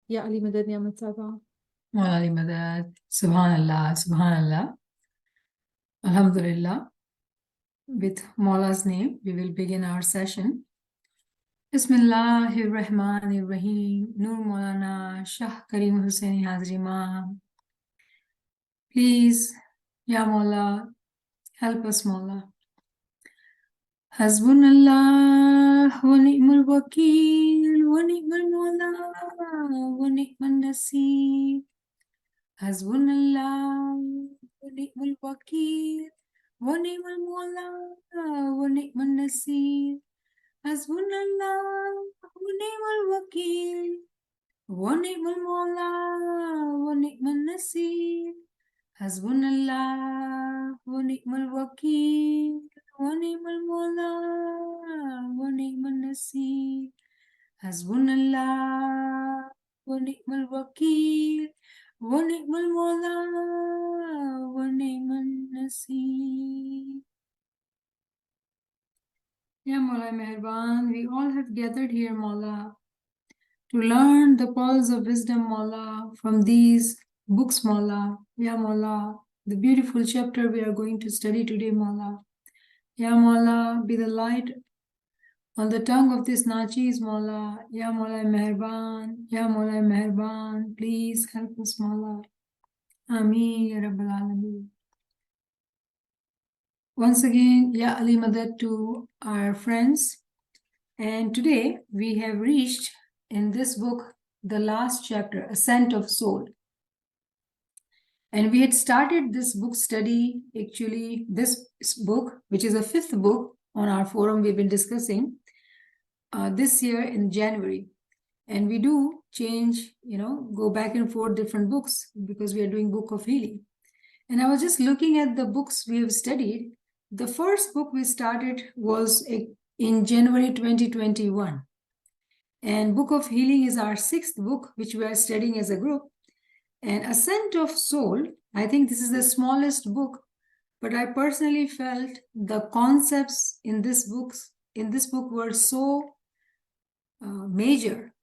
Ya Ali Madad Niyamat Saba. Walali Madad. Subhanallah, Subhanallah. Alhamdulillah. With Maula's name, we will begin our session. Bismillahir Rahmanir Rahim. Nur Maulana Shah Karim Hussaini Hazrima. Please, Ya Maula, help us, Maula. Hasbunallah wa ni'mal wakil wa ni'mal Maula wa ni'mal nasir. Hasbunallah wa ni'mal wakil wa ni'mal Maula wa ni'mal nasir. Hasbunallah wa ni'mal wakil wa ni'mal Maula wa ni'mal nasir. Hasbunallah wa ni'mal wakil wa ni'mal Maula wa ni'mal nasir. Hasbunallah wa ni'mal wakil wa ni'mal Maula wa ni'mal nasir. Ya Maula Meherban, we all have gathered here, Maula, to learn the pearls of wisdom, Maula, from these books, Maula. Ya Maula, the beautiful chapter we are going to study today, Maula. Ya Maula, be the light on the tongue of this Nachis, Maula. Ya Maula Meherban, Ya Maula Meherban, please help us, Maula. Ameen, Ya Rabbal Alameen. Once again, Ya Ali Madad to our friends. And today we have reached in this book the last chapter, Ascent of Soul. And we had started this book study, actually, this book, which is a fifth book on our forum we've been discussing this year in January. And we do change, go back and forth different books because we are doing Book of Healing. And I was just looking at the books we have studied. The first book we started was in January 2021. And Book of Healing is our sixth book, which we are studying as a group. And Ascent of Soul, I think this is the smallest book, but I personally felt the concepts in this book were so major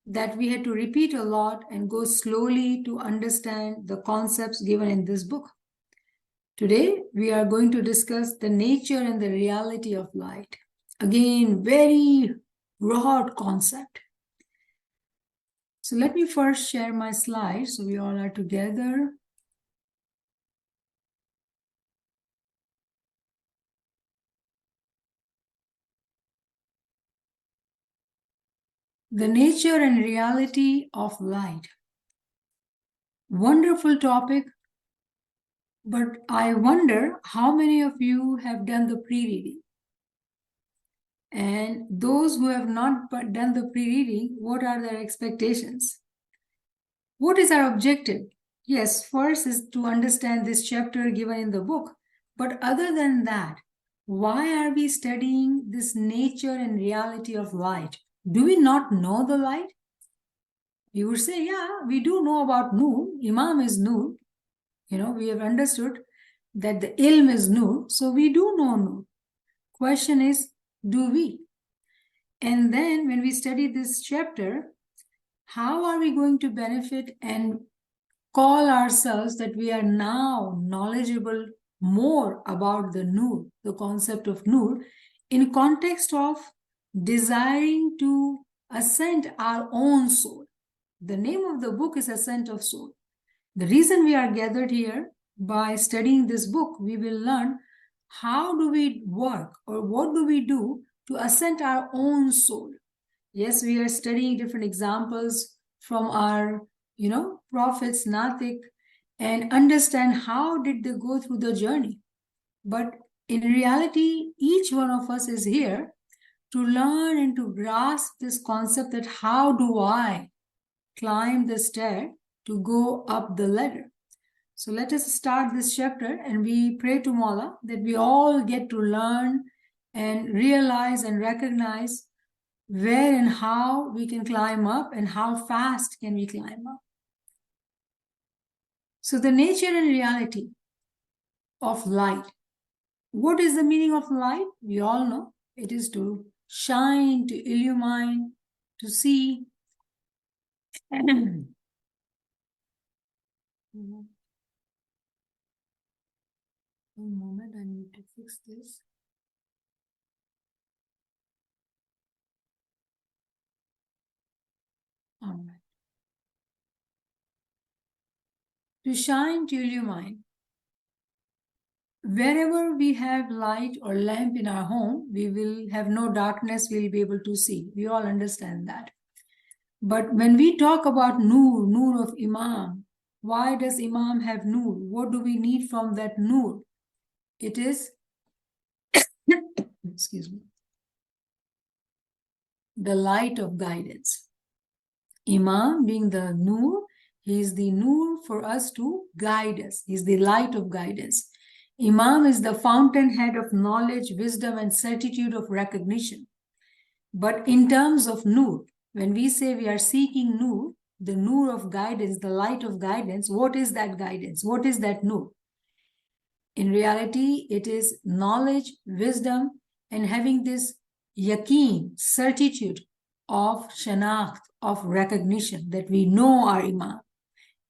that we had to repeat a lot and go slowly to understand the concepts given in this book. Today, we are going to discuss the nature and the reality of light. Again, very broad concept. So let me first share my slides so we all are together. The nature and reality of light. Wonderful topic, but I wonder how many of you have done the pre-reading. And those who have not done the pre-reading, what are their expectations? What is our objective? Yes, first is to understand this chapter given in the book. But other than that, why are we studying this nature and reality of light? Do we not know the light? You would say, yeah, we do know about Noor. Imam is Noor. We have understood that the ilm is Noor. So we do know Noor. Question is, do we? And then when we study this chapter, how are we going to benefit and call ourselves that we are now knowledgeable more about the Noor, the concept of Noor, in context of desiring to ascend our own soul. The name of the book is Ascent of Soul. The reason we are gathered here, by studying this book, we will learn how do we work or what do we do to ascend our own soul. Yes, we are studying different examples from our, prophets, Natik, and understand how did they go through the journey. But in reality, each one of us is here to learn and to grasp this concept that how do I climb the stair to go up the ladder. So let us start this chapter and we pray to Mawla that we all get to learn and realize and recognize where and how we can climb up and how fast can we climb up. So the nature and reality of light. What is the meaning of light? We all know it is to shine, to illumine, to see. One moment, I need to fix this. All right. To shine till you mind. Wherever we have light or lamp in our home, we will have no darkness, we'll be able to see. We all understand that. But when we talk about Noor, Noor of Imam, why does Imam have Noor? What do we need from that Noor? It is, excuse me, the light of guidance. Imam being the Noor, he is the Noor for us to guide us. He is the light of guidance. Imam is the fountainhead of knowledge, wisdom, and certitude of recognition. But in terms of Noor, when we say we are seeking Noor, the Noor of guidance, the light of guidance, what is that guidance? What is that Noor? In reality, it is knowledge, wisdom, and having this yaqeen, certitude of shanakht, of recognition that we know our Imam.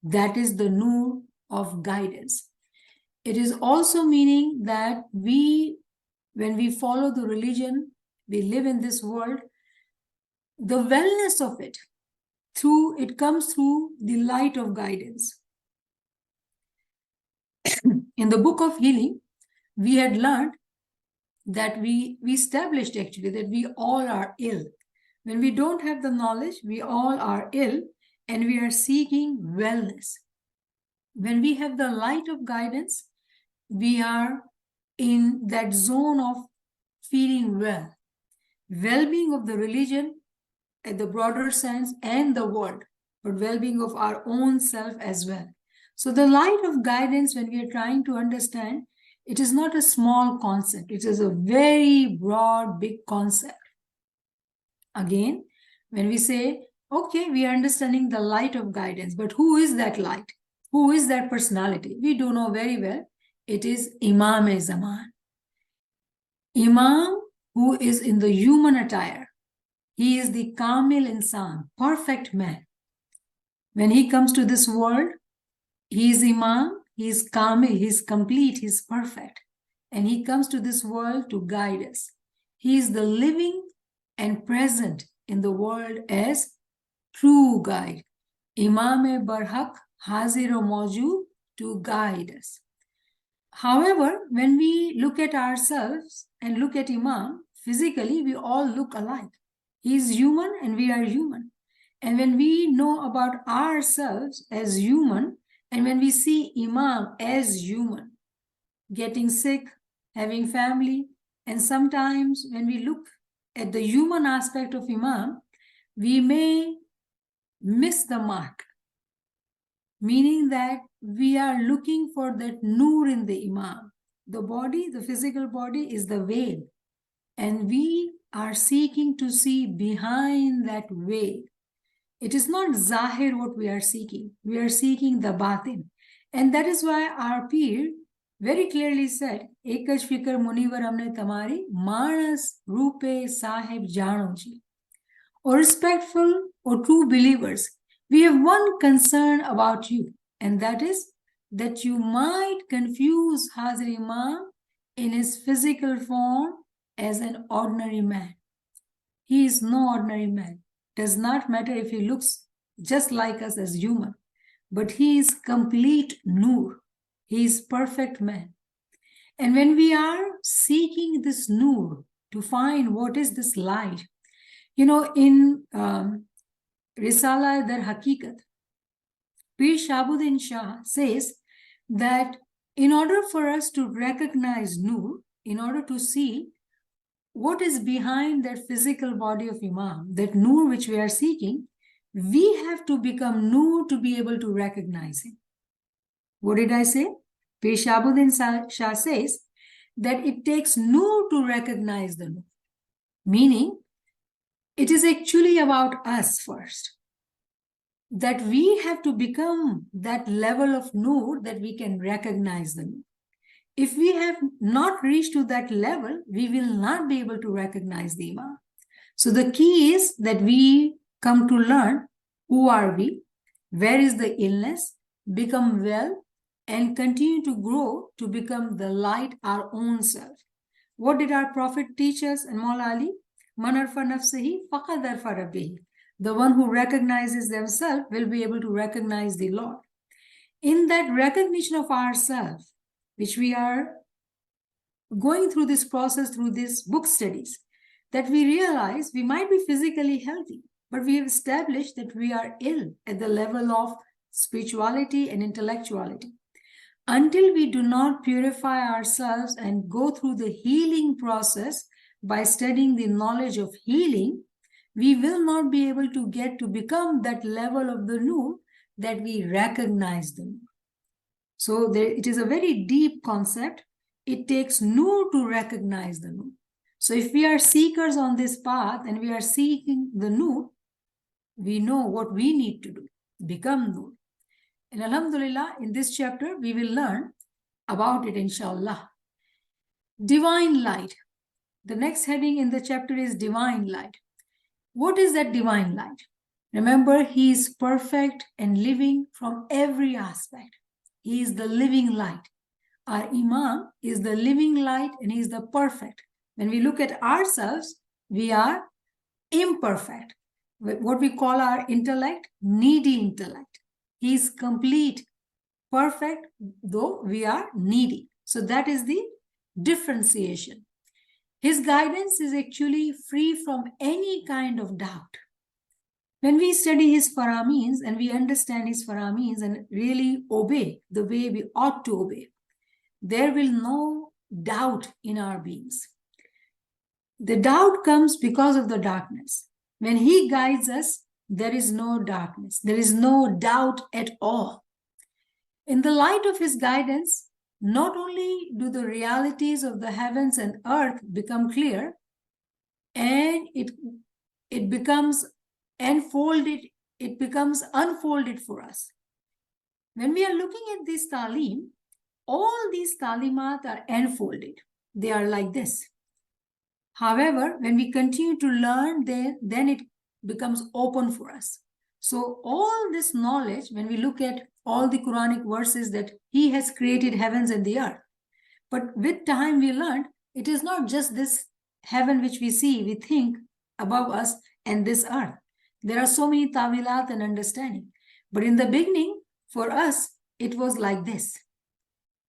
That is the Noor of guidance. It is also meaning that when we follow the religion, we live in this world, the wellness of it, it comes through the light of guidance. In the book of healing, we had learned that we established actually that we all are ill. When we don't have the knowledge, we all are ill and we are seeking wellness. When we have the light of guidance, we are in that zone of feeling well. Well-being of the religion at the broader sense and the world, but well-being of our own self as well. So the light of guidance, when we are trying to understand, it is not a small concept. It is a very broad, big concept. Again, when we say, okay, we are understanding the light of guidance, but who is that light? Who is that personality? We do know very well. It is Imam-e-Zaman. Imam who is in the human attire. He is the Kamil Insan, perfect man. When he comes to this world, he is Imam, he is Kamil, he is complete, he is perfect. And he comes to this world to guide us. He is the living and present in the world as true guide. Imam-e-Barhaq, Hazir-o-Mawjood, to guide us. However, when we look at ourselves and look at Imam, physically we all look alike. He is human and we are human. And when we know about ourselves as human, and when we see Imam as human, getting sick, having family, and sometimes when we look at the human aspect of Imam, we may miss the mark, meaning that we are looking for that Noor in the Imam. The body, the physical body is the veil, and we are seeking to see behind that veil. It is not Zahir what we are seeking. We are seeking the Batin. And that is why our Peer very clearly said, Ekaj fikar munivar amne tamari, manas rupe sahib jano ji. Or respectful or true believers, we have one concern about you, and that is that you might confuse Hazir Imam in his physical form as an ordinary man. He is no ordinary man. Does not matter if he looks just like us as human, but he is complete Noor. He is perfect man. And when we are seeking this Noor to find what is this light, you know, in Risala Dar Hakikat, Pir Shahabuddin Shah says that in order for us to recognize Noor, in order to see what is behind that physical body of Imam, that Noor which we are seeking, we have to become Noor to be able to recognize him. What did I say? Pir Shahabuddin Shah says that it takes Noor to recognize the Noor. Meaning, it is actually about us first. That we have to become that level of Noor that we can recognize the Noor. If we have not reached to that level, we will not be able to recognize the Imam. So the key is that we come to learn Who are we? Where is the illness? Become well and continue to grow to become the light our own self. What did our Prophet teach us and Maula Ali? Man arfa nafsihi faqad arfa rabbihi. The one who recognizes themselves will be able to recognize the Lord. In that recognition of ourselves, which we are going through this process, through these book studies, that we realize we might be physically healthy, but we have established that we are ill at the level of spirituality and intellectuality. Until we do not purify ourselves and go through the healing process by studying the knowledge of healing, we will not be able to get to become that level of the Nur that we recognize the Nur. So it is a very deep concept. It takes Nur to recognize the Nur. So if we are seekers on this path and we are seeking the Nur, we know what we need to do, become Nur. And Alhamdulillah, in this chapter, we will learn about it, inshallah. Divine light. The next heading in the chapter is divine light. What is that divine light? Remember, he is perfect and living from every aspect. He is the living light. Our Imam is the living light and he is the perfect. When we look at ourselves, we are imperfect. What we call our intellect, needy intellect. He is complete, perfect, though we are needy. So that is the differentiation. His guidance is actually free from any kind of doubt. When we study his farameens and we understand his farameens and really obey the way we ought to obey, there will no doubt in our beings. The doubt comes because of the darkness. When he guides us, there is no darkness. There is no doubt at all. In the light of his guidance, not only do the realities of the heavens and earth become clear, and it becomes unfolded for us. When we are looking at this talim, all these talimat are unfolded. They are like this. However, when we continue to learn, then it becomes open for us. So all this knowledge, when we look at all the Quranic verses that he has created heavens and the earth, but with time we learned it is not just this heaven which we see, we think above us and this earth. There are so many tawilat and understanding. But in the beginning, for us, it was like this.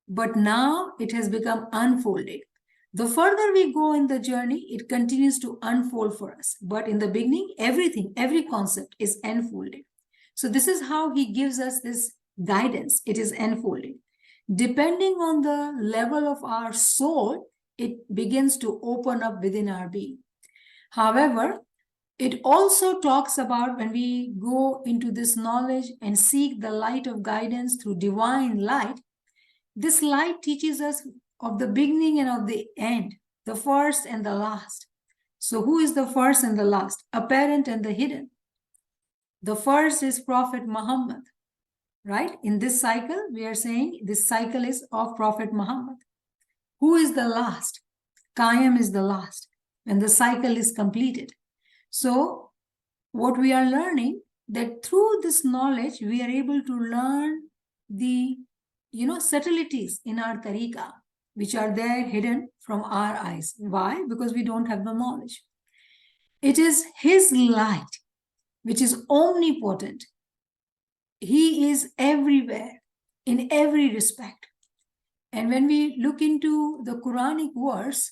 But now it has become unfolded. The further we go in the journey, it continues to unfold for us. But in the beginning, everything, every concept is unfolded. So this is how he gives us this guidance. It is unfolded. Depending on the level of our soul, it begins to open up within our being. However, it also talks about when we go into this knowledge and seek the light of guidance through divine light, this light teaches us of the beginning and of the end, the first and the last. So who is the first and the last? Apparent and the hidden. The first is Prophet Muhammad, right? In this cycle, we are saying this cycle is of Prophet Muhammad. Who is the last? Qiyam is the last, and the cycle is completed. So what we are learning, that through this knowledge, we are able to learn the subtleties in our tariqah, which are there hidden from our eyes. Why? Because we don't have the knowledge. It is his light, which is omnipotent. He is everywhere, in every respect. And when we look into the Quranic verse,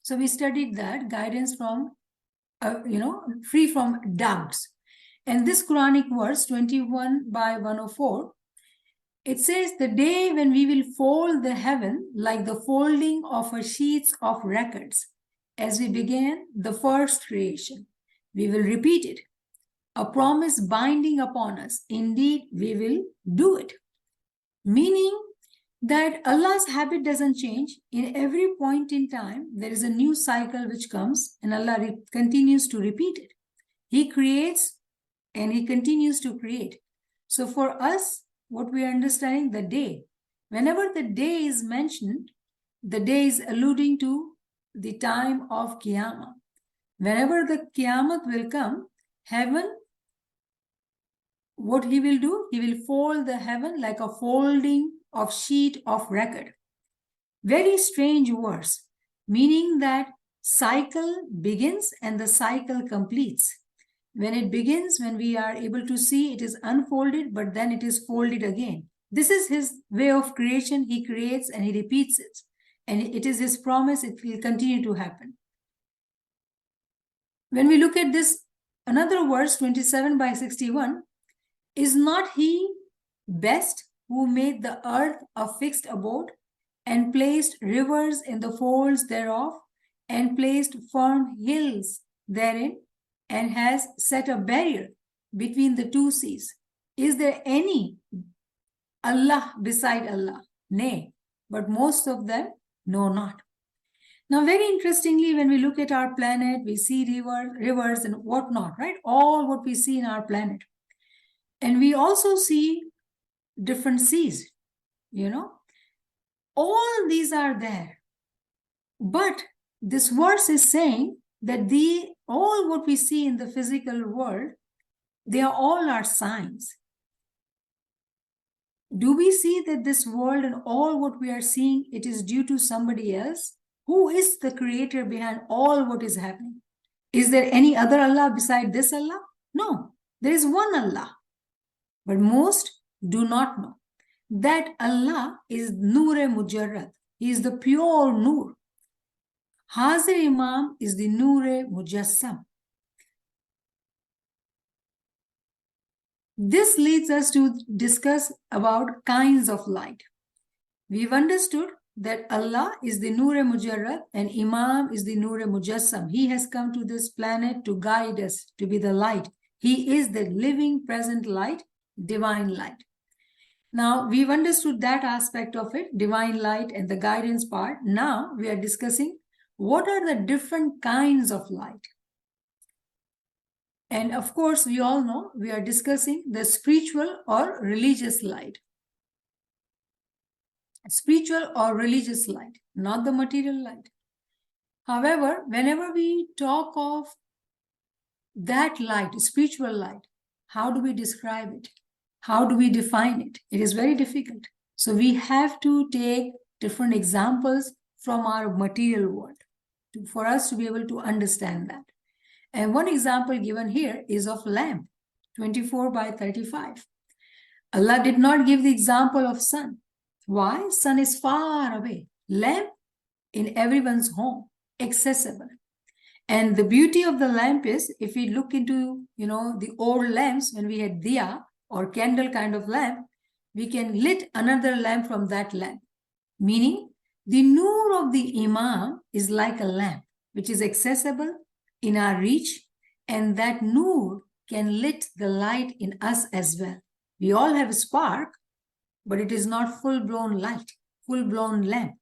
so we studied that guidance from, free from doubts. And this Quranic verse, 21/104, it says, the day when we will fold the heaven like the folding of a sheets of records, as we began the first creation, we will repeat it. A promise binding upon us. Indeed, we will do it. Meaning that Allah's habit doesn't change. In every point in time, there is a new cycle which comes and Allah continues to repeat it. He creates and he continues to create. So for us, what we are understanding, the day, whenever the day is mentioned, the day is alluding to the time of Qiyamah. Whenever the Qiyamah will come, heaven what he will do? He will fold the heaven like a folding of sheet of record. Very strange verse, meaning that cycle begins and the cycle completes. When it begins, when we are able to see, it is unfolded, but then it is folded again. This is his way of creation. He creates and he repeats it. And it is his promise, it will continue to happen. When we look at this, another verse, 27/61, is not he best who made the earth a fixed abode and placed rivers in the folds thereof and placed firm hills therein and has set a barrier between the two seas? Is there any Allah beside Allah? Nay, but most of them know not. Now, very interestingly, when we look at our planet, we see rivers and whatnot, right? All what we see in our planet. And we also see different seas, all these are there. But this verse is saying that all what we see in the physical world, they are all our signs. Do we see that this world and all what we are seeing, it is due to somebody else? Who is the creator behind all what is happening? Is there any other Allah beside this Allah? No, there is one Allah. But most do not know that Allah is Noor-e Mujarrad. He is the pure Noor. Hazir Imam is the Noor-e Mujassam. This leads us to discuss about kinds of light. We've understood that Allah is the Noor-e Mujarrad and Imam is the Noor-e Mujassam. He has come to this planet to guide us, to be the light. He is the living, present light, divine light. Now, we've understood that aspect of it, divine light and the guidance part. Now, we are discussing what are the different kinds of light. And of course, we all know we are discussing the spiritual or religious light. Spiritual or religious light, not the material light. However, whenever we talk of that light, spiritual light, how do we describe it? How do we define it? It is very difficult. So we have to take different examples from our material world for us to be able to understand that. And one example given here is of lamp, 24/35. Allah did not give the example of sun. Why? Sun is far away. Lamp in everyone's home, accessible. And the beauty of the lamp is, if we look into, the old lamps, when we had diya or candle kind of lamp, we can lit another lamp from that lamp. Meaning, the Noor of the Imam is like a lamp, which is accessible in our reach, and that Noor can lit the light in us as well. We all have a spark, but it is not full-blown light, full-blown lamp.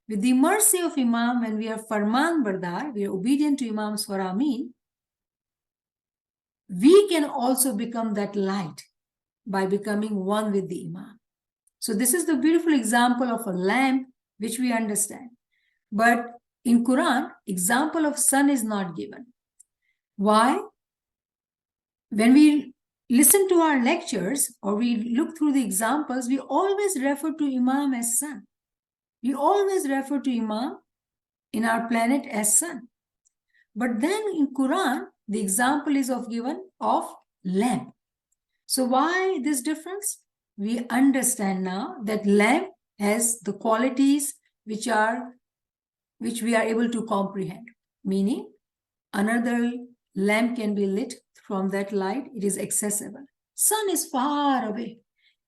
With the mercy of Imam, when we are Farman Bardar, we are obedient to Imam's Farameen, we can also become that light by becoming one with the Imam. So this is the beautiful example of a lamp which we understand. But in Quran, example of sun is not given. Why? When we listen to our lectures or we look through the examples, we always refer to Imam as sun. We always refer to Imam in our planet as sun. But then in Quran, the example is given of lamp. So why this difference? We understand now that lamp has the qualities which we are able to comprehend. Meaning, another lamp can be lit from that light. It is accessible. Sun is far away.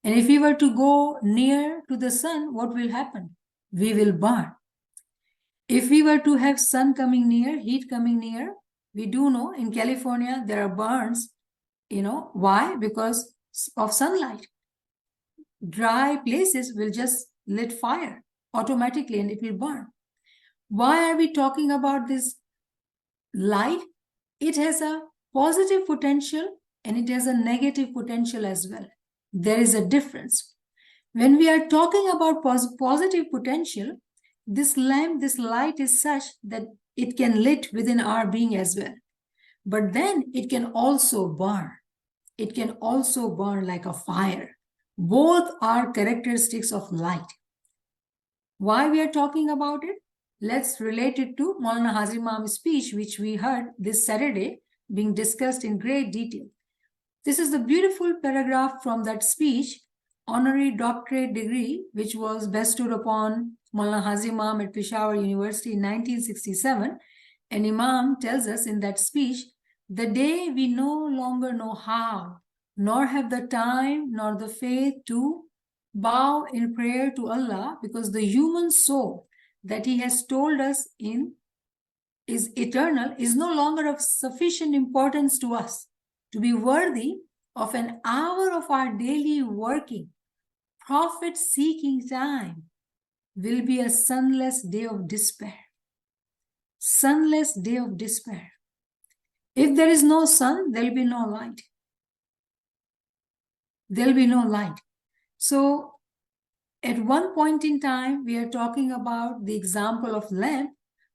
And if we were to go near to the sun, what will happen? We will burn. If we were to have sun coming near, heat coming near, we do know in California there are burns. Why? Because of sunlight. Dry places will just lit fire automatically and it will burn. Why are we talking about this light? It has a positive potential and it has a negative potential as well. There is a difference. When we are talking about positive potential, this lamp, this light is such that it can lit within our being as well. But then it can also burn. it can also burn like a fire. Both are characteristics of light. Why we are talking about it? Let's relate it to Maulana Hazir Imam's speech, which we heard this Saturday being discussed in great detail. This is the beautiful paragraph from that speech, honorary doctorate degree, which was bestowed upon Maulana Hazir Imam at Peshawar University in 1967. And Imam tells us in that speech, the day we no longer know how, nor have the time, nor the faith to bow in prayer to Allah, because the human soul that He has told us in is eternal, is no longer of sufficient importance to us to be worthy of an hour of our daily working, profit-seeking time, will be a sunless day of despair. Sunless day of despair. If there is no sun, there will be no light. There will be no light. So, at one point in time, we are talking about the example of lamp,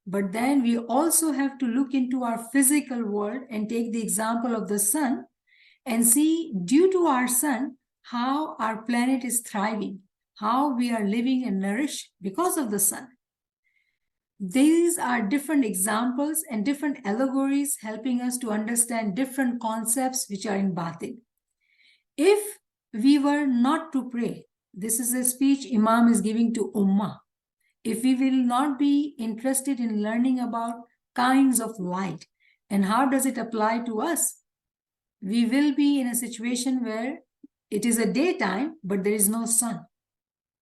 but then we also have to look into our physical world and take the example of the sun and see, due to our sun, how our planet is thriving, how we are living and nourished because of the sun. These are different examples and different allegories helping us to understand different concepts which are in Batin. If we were not to pray, this is a speech Imam is giving to Ummah. If we will not be interested in learning about kinds of light and how does it apply to us, we will be in a situation where it is a daytime, but there is no sun.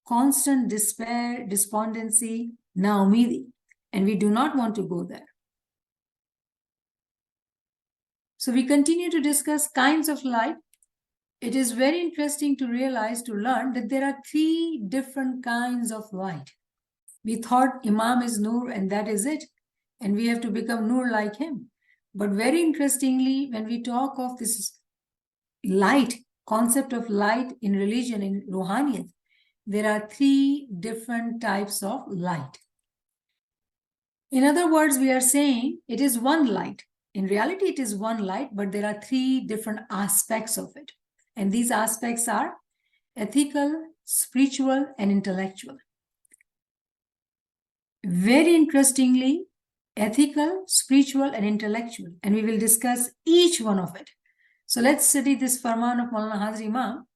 Constant despair, despondency, naumidi, and we do not want to go there. So we continue to discuss kinds of light. It is very interesting to realize, to learn that there are 3 different kinds of light. We thought Imam is Nur and that is it, and we have to become Nur like him. But very interestingly, when we talk of this light, concept of light in religion, in Ruhaniyat, there are 3 different types of light. In other words, we are saying it is one light. In reality, it is one light, but there are 3 different aspects of it. And these aspects are ethical, spiritual, and intellectual. Very interestingly, ethical, spiritual, and intellectual. And we will discuss each one of it. So let's study this farman of Maulana Hazir Imam.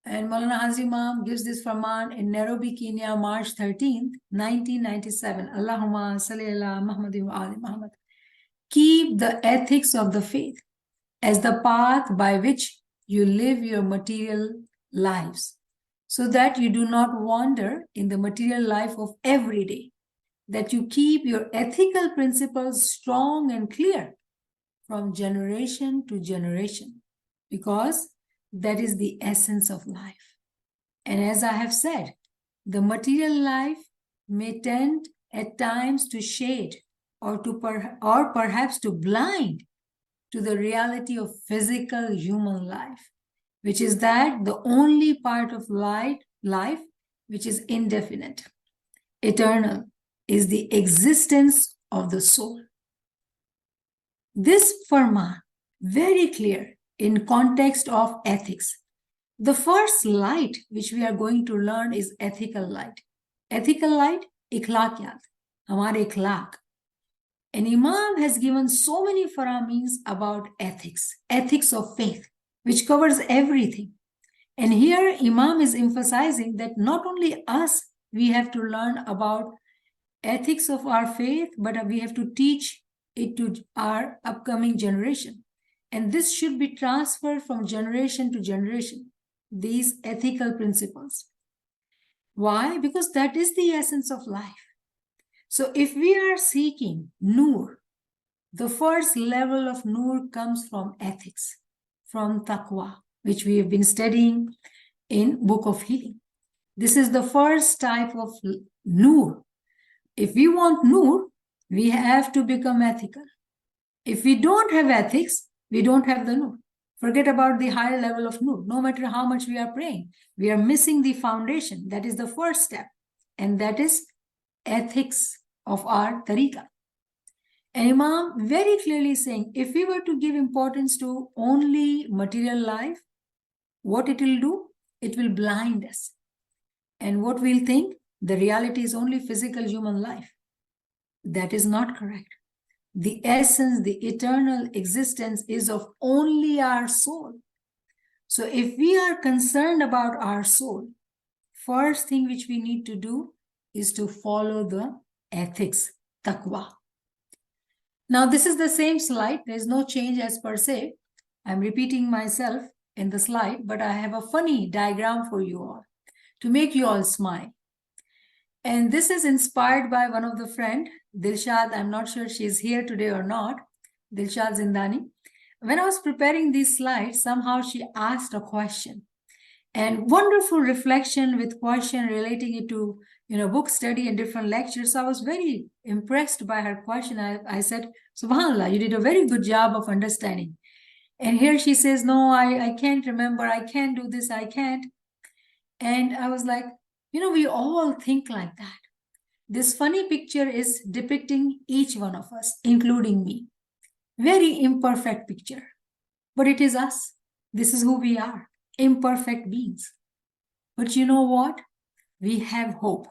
And Maulana Hazir Imam gives this farman in Nairobi, Kenya, March 13th, 1997. Allahumma salli ala Muhammadin wa ali Muhammad. Keep the ethics of the faith as the path by which you live your material lives, so that you do not wander in the material life of every day, that you keep your ethical principles strong and clear from generation to generation, because that is the essence of life. And as I have said, the material life may tend at times to shade or perhaps to blind to the reality of physical human life, which is that the only part of life which is indefinite, eternal, is the existence of the soul. This farman, very clear in context of ethics. The first light which we are going to learn is ethical light. Ethical light, ikhlaqiyat, hamare ikhlaq. And Imam has given so many faramins about ethics, ethics of faith, which covers everything. And here Imam is emphasizing that not only us, we have to learn about ethics of our faith, but we have to teach it to our upcoming generation. And this should be transferred from generation to generation, these ethical principles. Why? Because that is the essence of life. So if we are seeking Nur, the first level of Nur comes from ethics, from Taqwa, which we have been studying in Book of Healing. This is the first type of Nur. If we want Nur, we have to become ethical. If we don't have ethics, we don't have the Nur. Forget about the higher level of Nur. No matter how much we are praying, we are missing the foundation. That is the first step. And that is ethics of our tariqah. And Imam very clearly saying, if we were to give importance to only material life, what it will do? It will blind us. And what we'll think? The reality is only physical human life. That is not correct. The essence, the eternal existence is of only our soul. So if we are concerned about our soul, first thing which we need to do is to follow the ethics, taqwa. Now this is the same slide. There is no change as per se. I'm repeating myself in the slide, but I have a funny diagram for you all to make you all smile. And this is inspired by one of the friend, Dilshad. I'm not sure she's here today or not, Dilshad Zindani. When I was preparing these slides, somehow she asked a question. And wonderful reflection with question relating it to book study and different lectures. So I was very impressed by her question. I said, SubhanAllah, you did a very good job of understanding. And here she says, no, I can't remember. I can't do this. I can't. And I was like, we all think like that. This funny picture is depicting each one of us, including me. Very imperfect picture, but it is us. This is who we are, imperfect beings. But you know what? We have hope.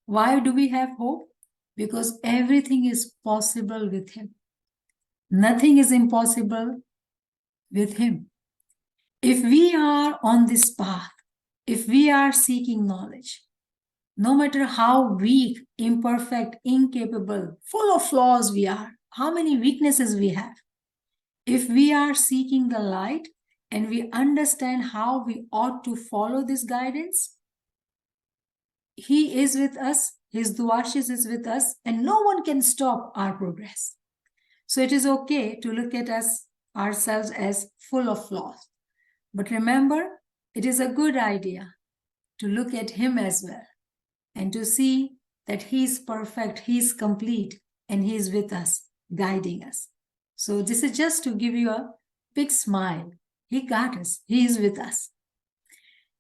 Why do we have hope? Because everything is possible with Him. Nothing is impossible with Him. If we are on this path, if we are seeking knowledge, no matter how weak, imperfect, incapable, full of flaws we are, how many weaknesses we have, if we are seeking the light and we understand how we ought to follow this guidance, He is with us, His du'ashes is with us, and no one can stop our progress. So it is okay to look at ourselves as full of flaws. But remember, it is a good idea to look at Him as well and to see that He is perfect, He is complete, and He is with us, guiding us. So this is just to give you a big smile. He got us. He is with us.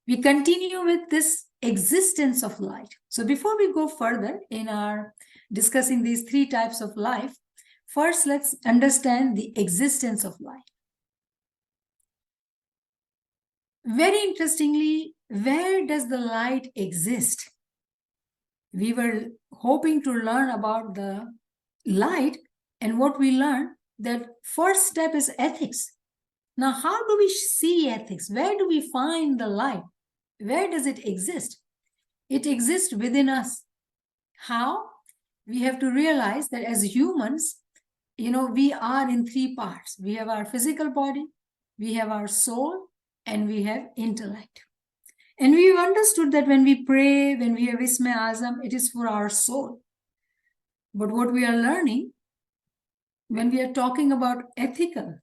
We continue with this existence of light. So before we go further in our discussing these three types of life, first let's understand the existence of light. Very interestingly, where does the light exist? We were hoping to learn about the light, and what we learned, that first step is ethics. Now, how do we see ethics? Where do we find the light? Where does it exist? It exists within us. How? We have to realize that as humans, we are in three parts. We have our physical body, we have our soul, and we have intellect. And we've understood that when we pray, when we have Isme Azam, it is for our soul. But what we are learning, when we are talking about ethical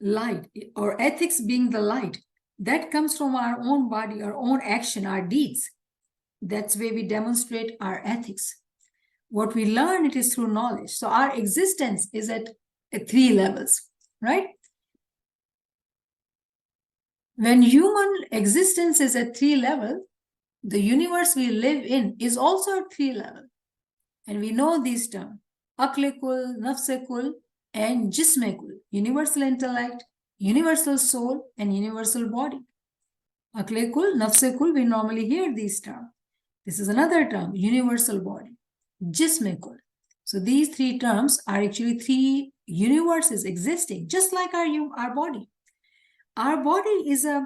light, or ethics being the light, that comes from our own body, our own action, our deeds. That's where we demonstrate our ethics. What we learn, it is through knowledge. So our existence is at three levels, right? When human existence is at three levels, the universe we live in is also at three levels. And we know these terms, Aql Kul, Nafs Kul, and Jism Kul, universal intellect, universal soul, and universal body. Aql Kul, Nafs Kul, we normally hear these terms. This is another term, universal body, Jism Kul. So these three terms are actually three universes existing, just like our body. Our body is a,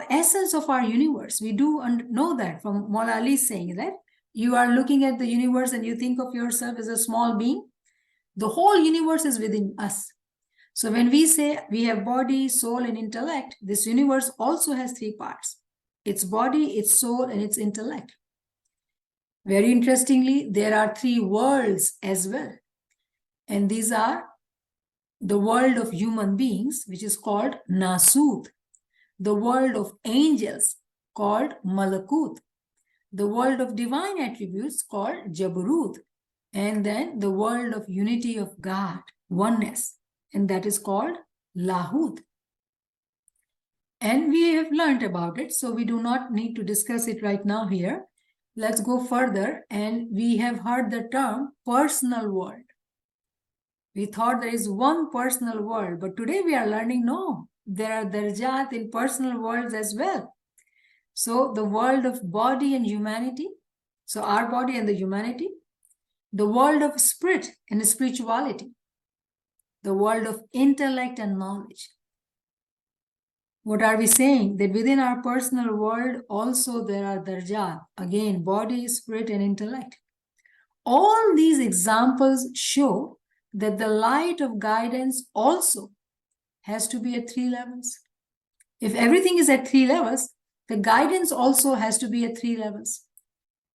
essence of our universe. We do know that from Maula Ali saying that you are looking at the universe and you think of yourself as a small being. The whole universe is within us. So when we say we have body, soul, and intellect, this universe also has three parts: its body, its soul, and its intellect. Very interestingly, there are three worlds as well. And these are the world of human beings, which is called Nasut, the world of angels called Malakut, the world of divine attributes called Jabarut, and then the world of unity of God, oneness, and that is called Lahut. And we have learned about it, so we do not need to discuss it right now here. Let's go further, and we have heard the term personal world. We thought there is one personal world, but today we are learning no, there are darajat in personal worlds as well. So the world of body and humanity, so our body and the humanity, the world of spirit and spirituality, the world of intellect and knowledge. What are we saying? That within our personal world also there are darajat, again, body, spirit, and intellect. All these examples show that the light of guidance also has to be at 3 levels. If everything is at 3 levels, the guidance also has to be at 3 levels.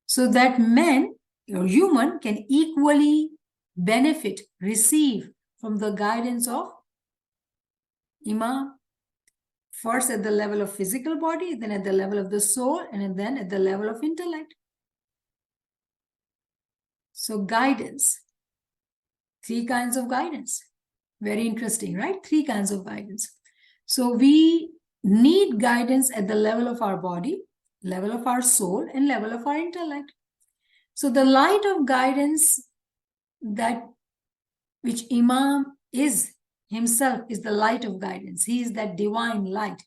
So that man or human can equally benefit, receive from the guidance of Imam. First at the level of physical body, then at the level of the soul, and then at the level of intellect. So guidance, 3 kinds of guidance. Very interesting, right? 3 kinds of guidance. So we need guidance at the level of our body, level of our soul, and level of our intellect. So the light of guidance that which Imam is himself is the light of guidance. He is that divine light.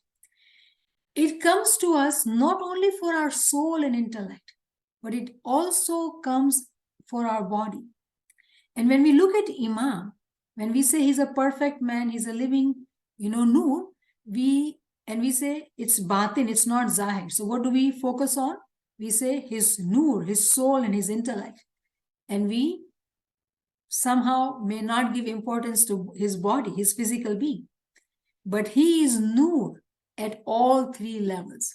It comes to us not only for our soul and intellect, but it also comes for our body. And when we look at Imam, when we say he's a perfect man, he's a living, Noor, we say it's batin, it's not zahir. So what do we focus on? We say his Noor, his soul, and his intellect. And we somehow may not give importance to his body, his physical being. But he is Noor at all 3 levels.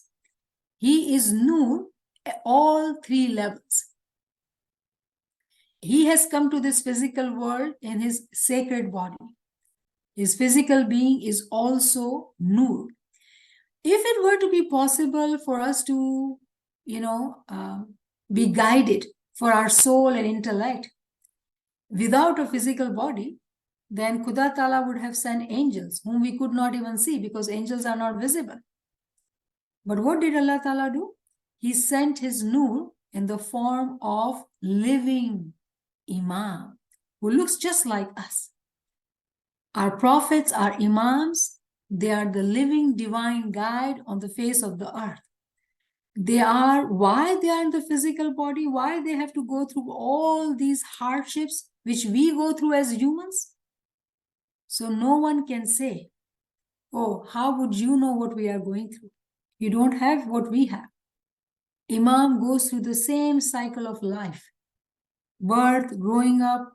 He is Noor at all 3 levels. He has come to this physical world in his sacred body. His physical being is also Noor. If it were to be possible for us to, be guided for our soul and intellect without a physical body, then Khuda Ta'ala would have sent angels whom we could not even see because angels are not visible. But what did Allah Ta'ala do? He sent his Noor in the form of living Imam who looks just like us. Our prophets are Imams. They are the living divine guide on the face of the earth. Why they are in the physical body, why they have to go through all these hardships which we go through as humans. So no one can say, oh, how would you know what we are going through? You don't have what we have. Imam goes through the same cycle of life. Birth, growing up,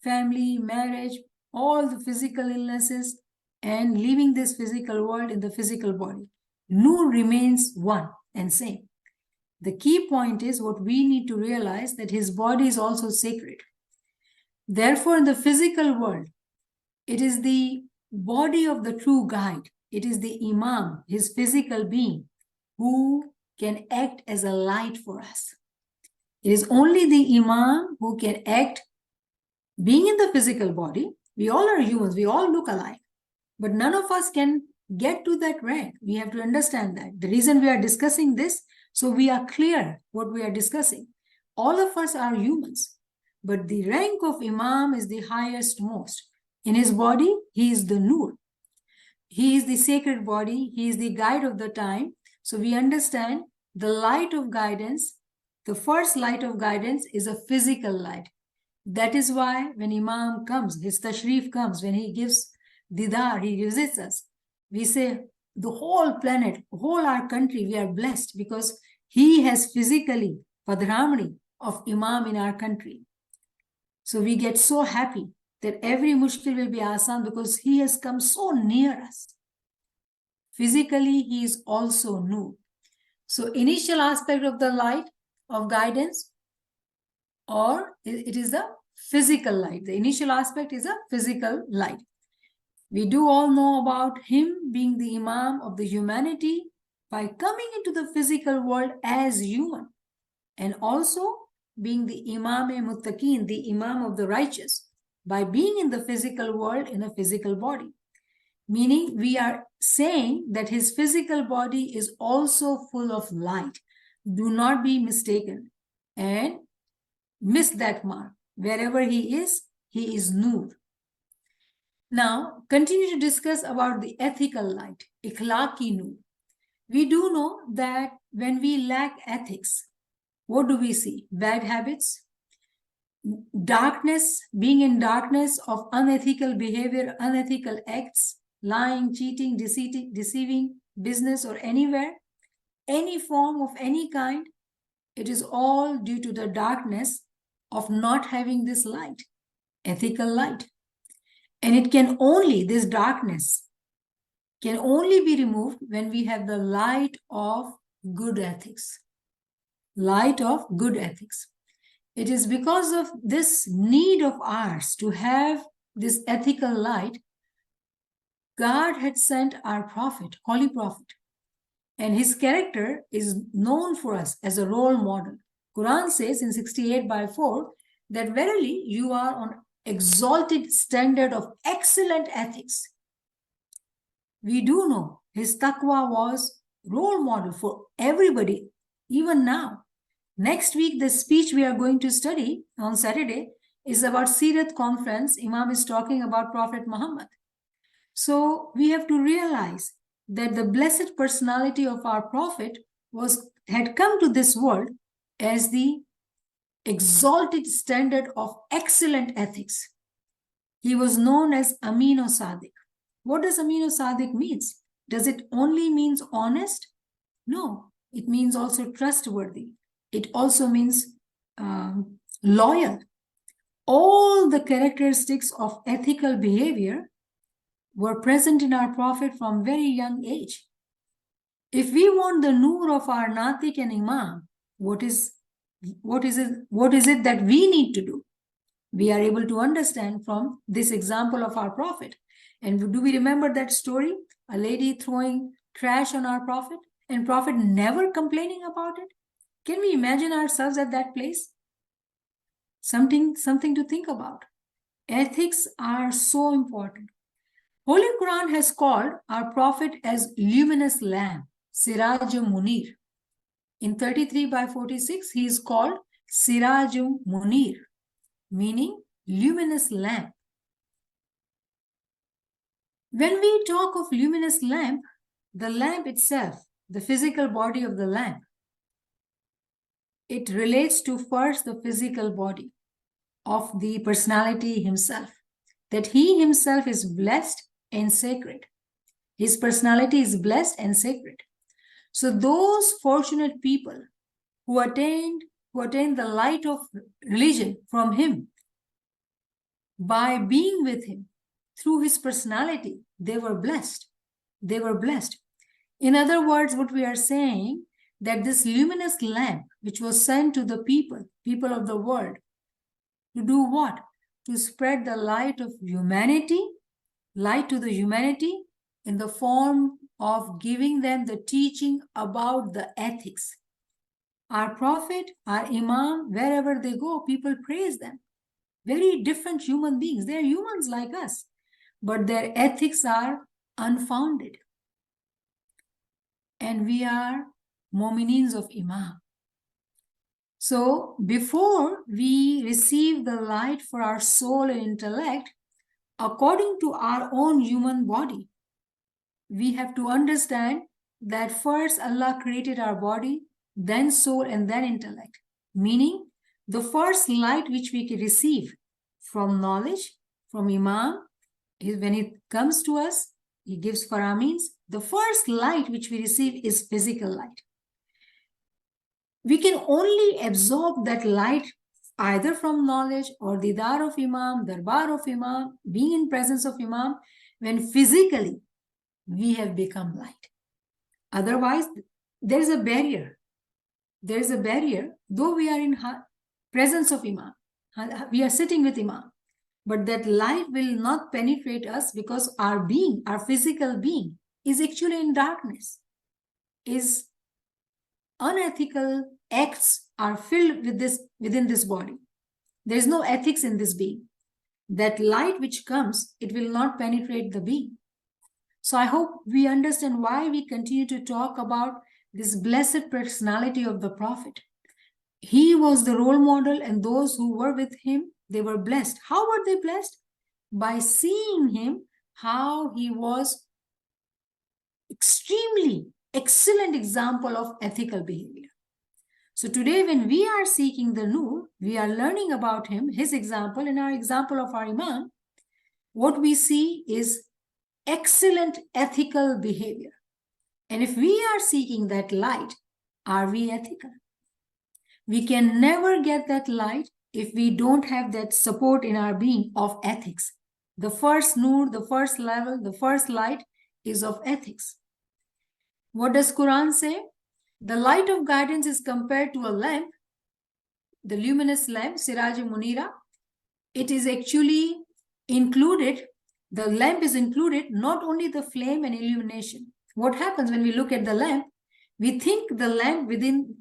family, marriage, all the physical illnesses, and leaving this physical world in the physical body. Noor remains one and same. The key point is what we need to realize that his body is also sacred. Therefore, in the physical world, it is the body of the true guide. It is the Imam, his physical being, who can act as a light for us. It is only the Imam who can act, being in the physical body. We all are humans, we all look alike, but none of us can get to that rank. We have to understand that. The reason we are discussing this, so we are clear what we are discussing. All of us are humans, but the rank of Imam is the highest most. In his body, he is the Noor. He is the sacred body. He is the guide of the time. So we understand the light of guidance. The first light of guidance is a physical light. That is why when Imam comes, his tashrif comes, when he gives didar, he visits us, we say the whole planet, whole our country, we are blessed because he has physically padramani of Imam in our country. So we get so happy that every mushkil will be asan because he has come so near us. Physically, he is also Noor. So initial aspect of the light of guidance, or it is the physical light. The initial aspect is a physical light. We do all know about him being the Imam of the humanity by coming into the physical world as human, and also being the Imam-e-Muttaqeen, the Imam of the righteous, by being in the physical world in a physical body. Meaning we are saying that his physical body is also full of light. Do not be mistaken and miss that mark. Wherever he is Noor. Now, continue to discuss about the ethical light, ikhlaqi nur. We do know that when we lack ethics, what do we see? Bad habits, darkness, being in darkness of unethical behavior, unethical acts, lying, cheating, deceiving, business or anywhere, any form of any kind. It is all due to the darkness of not having this light, ethical light. And it can only, this darkness can only be removed when we have the light of good ethics. Light of good ethics. It is because of this need of ours to have this ethical light, God had sent our prophet, holy prophet, and his character is known for us as a role model. Quran says in 68/4 that verily you are on exalted standard of excellent ethics. We do know his taqwa was role model for everybody, even now. Next week, the speech we are going to study on Saturday is about Sirat conference. Imam is talking about Prophet Muhammad. So we have to realize that the blessed personality of our Prophet had come to this world as the exalted standard of excellent ethics. He was known as Amino Sadiq. What does Amino Sadiq means? Does it only means honest? No, it means also trustworthy. It also means loyal. All the characteristics of ethical behavior were present in our Prophet from very young age. If we want the nur of our Natik and Imam, what is it that we need to do? We are able to understand from this example of our Prophet. And do we remember that story? A lady throwing trash on our Prophet and Prophet never complaining about it? Can we imagine ourselves at that place? Something to think about. Ethics are so important. Holy Quran has called our Prophet as luminous lamp, Sirajum Munir. In 33/46, he is called Sirajum Munir, meaning luminous lamp. When we talk of luminous lamp, the lamp itself, the physical body of the lamp, it relates to first the physical body of the personality himself, that he himself is blessed and sacred. His personality is blessed and sacred. So those fortunate people who attained the light of religion from him by being with him through his personality, they were blessed. They were blessed. In other words, what we are saying, that this luminous lamp, which was sent to the people of the world, to do what? To spread the light of humanity, light to the humanity in the form of giving them the teaching about the ethics. Our Prophet, our Imam, wherever they go, people praise them. Very different human beings. They are humans like us, but their ethics are unfounded. And we are Mu'minins of Imam. So before we receive the light for our soul and intellect, according to our own human body, we have to understand that first Allah created our body, then soul, and then intellect. Meaning, the first light which we can receive from knowledge, from Imam, when it comes to us, he gives Faramins. The first light which we receive is physical light. We can only absorb that light either from knowledge or Didar of Imam, Darbar of Imam, being in presence of Imam, when physically we have become light. Otherwise, there is a barrier. There is a barrier, though we are in presence of Imam. We are sitting with Imam. But that light will not penetrate us because our being, our physical being, is actually in darkness. Is unethical acts are filled with this within this body. There is no ethics in this being. That light which comes, it will not penetrate the being. So I hope we understand why we continue to talk about this blessed personality of the Prophet. He was the role model, and those who were with him, they were blessed. How were they blessed? by seeing him how he was extremely excellent example of ethical behavior. So today when we are seeking the Noor, we are learning about him, his example, and our example of our Imam. What we see is excellent ethical behavior. And if we are seeking that light, are we ethical? We can never get that light if we don't have that support in our being of ethics. The first Noor, the first level, the first light is of ethics. What does Quran say? The light of guidance is compared to a lamp, the luminous lamp, Siraj Munira. It is actually included, the lamp is included, not only the flame and illumination. What happens when we look at the lamp? We think the lamp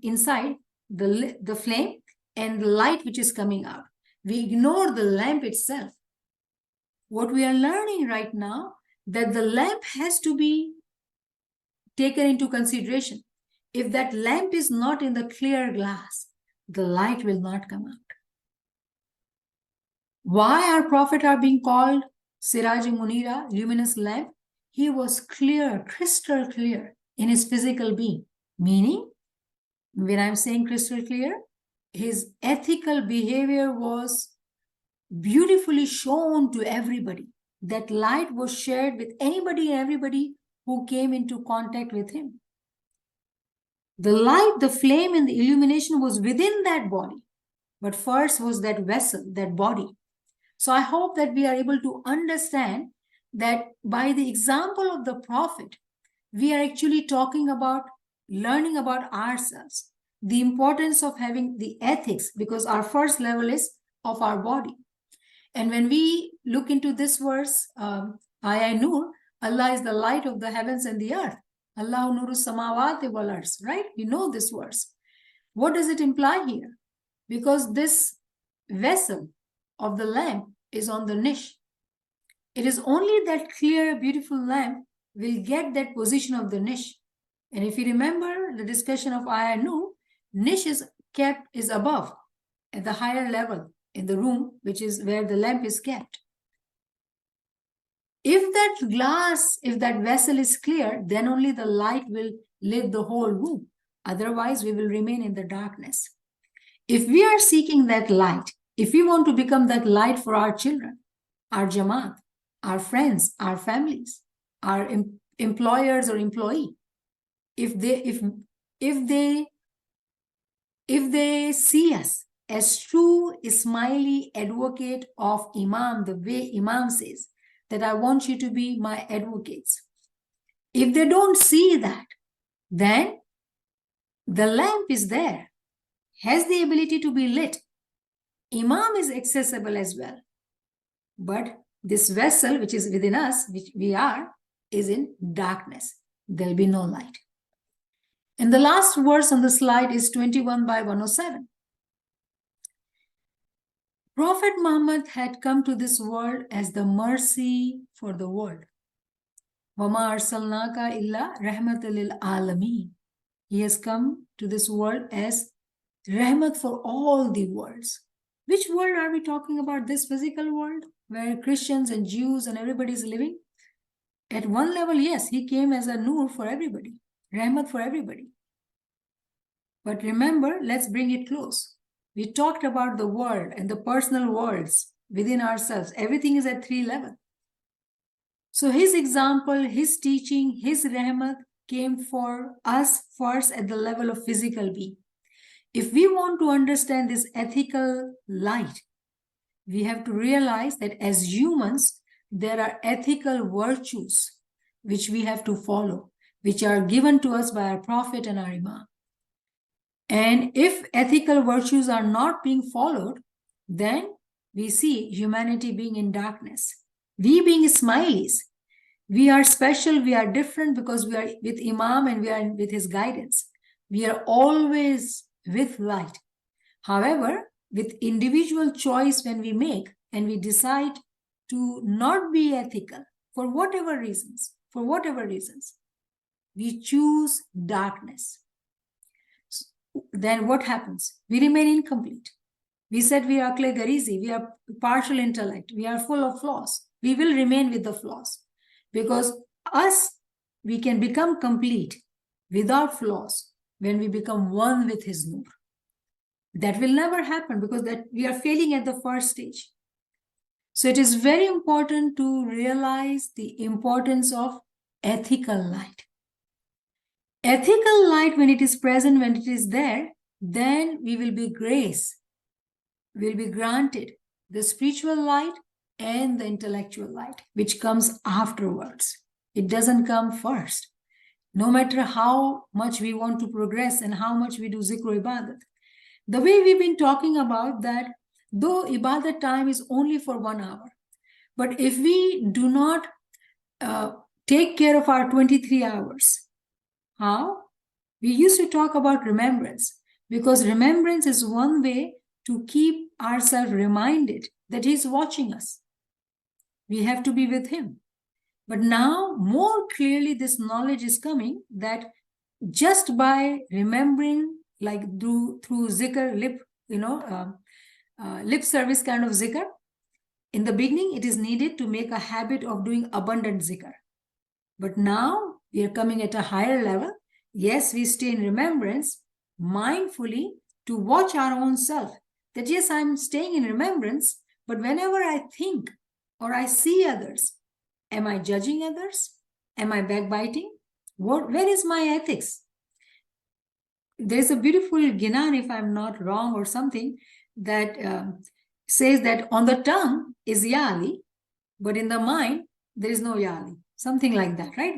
inside the flame and the light which is coming out. We ignore the lamp itself. What we are learning right now, that the lamp has to be taken into consideration. If that lamp is not in the clear glass, the light will not come out. Why our Prophet are being called Siraj Munira, luminous lamp? He was clear, crystal clear in his physical being. Meaning, when I'm saying crystal clear, his ethical behavior was beautifully shown to everybody. That light was shared with anybody and everybody who came into contact with him. The light, the flame, and the illumination was within that body. But first was that vessel, that body. So I hope that we are able to understand that by the example of the Prophet, we are actually talking about learning about ourselves, the importance of having the ethics, because our first level is of our body. And when we look into this verse, Ayah Nur, Allah is the light of the heavens and the earth. Allah nuru samawati wal ars, right? You know this verse. What does it imply here? Because this vessel of the lamp is on the niche. It is only that clear, beautiful lamp will get that position of the niche. And if you remember the discussion of Ayah Nur, niche is above, at the higher level in the room, which is where the lamp is kept. If that glass, if that vessel is clear, then only the light will lit the whole room. Otherwise, we will remain in the darkness. If we are seeking that light, if we want to become that light for our children, our Jamaat, our friends, our families, our employers or employee, if they see us as true Ismaili advocate of Imam, the way Imam says, that I want you to be my advocates. If they don't see that, then the lamp is there, has the ability to be lit. Imam is accessible as well. But this vessel, which is within us, which we are, is in darkness. There'll be no light. And the last verse on the slide is 21 by 107. Prophet Muhammad had come to this world as the mercy for the world. وَمَا أَرْسَلْنَاكَ إِلَّا رَحْمَةً لِلْعَالَمِينَ. He has come to this world as rahmat for all the worlds. Which world are we talking about? This physical world where Christians and Jews and everybody is living? At one level, yes, he came as a nur for everybody, rahmat for everybody. But remember, let's bring it close. We talked about the world and the personal worlds within ourselves. Everything is at 3 levels. So his example, his teaching, his rahmat came for us first at the level of physical being. If we want to understand this ethical light, we have to realize that as humans, there are ethical virtues which we have to follow, which are given to us by our Prophet and our Imam. And if ethical virtues are not being followed, then we see humanity being in darkness. We being Ismailis, we are special, we are different because we are with Imam and we are with his guidance. We are always with light. However, with individual choice when we make and we decide to not be ethical for whatever reasons, we choose darkness. Then what happens? We remain incomplete. We said we are akle garizi, we are partial intellect, we are full of flaws. We will remain with the flaws because we can become complete without flaws when we become one with His Nur. That will never happen because that we are failing at the first stage. So it is very important to realize the importance of ethical light. Ethical light, when it is present, when it is there, then we will be grace, will be granted the spiritual light and the intellectual light, which comes afterwards. It doesn't come first. No matter how much we want to progress and how much we do zikr ibadat. The way we've been talking about that, though ibadat time is only for 1 hour, but if we do not take care of our 23 hours, how? We used to talk about remembrance, because remembrance is one way to keep ourselves reminded that He's watching us. We have to be with Him. But now, more clearly, this knowledge is coming that just by remembering, like through zikr, lip service kind of zikr, in the beginning, it is needed to make a habit of doing abundant zikr. But now we are coming at a higher level. Yes, we stay in remembrance mindfully to watch our own self. That yes, I'm staying in remembrance, but whenever I think or I see others, am I judging others? Am I backbiting? Where is my ethics? There's a beautiful Ginan, if I'm not wrong, or something that says that on the tongue is Yali, but in the mind, there is no Yali. Something like that, right?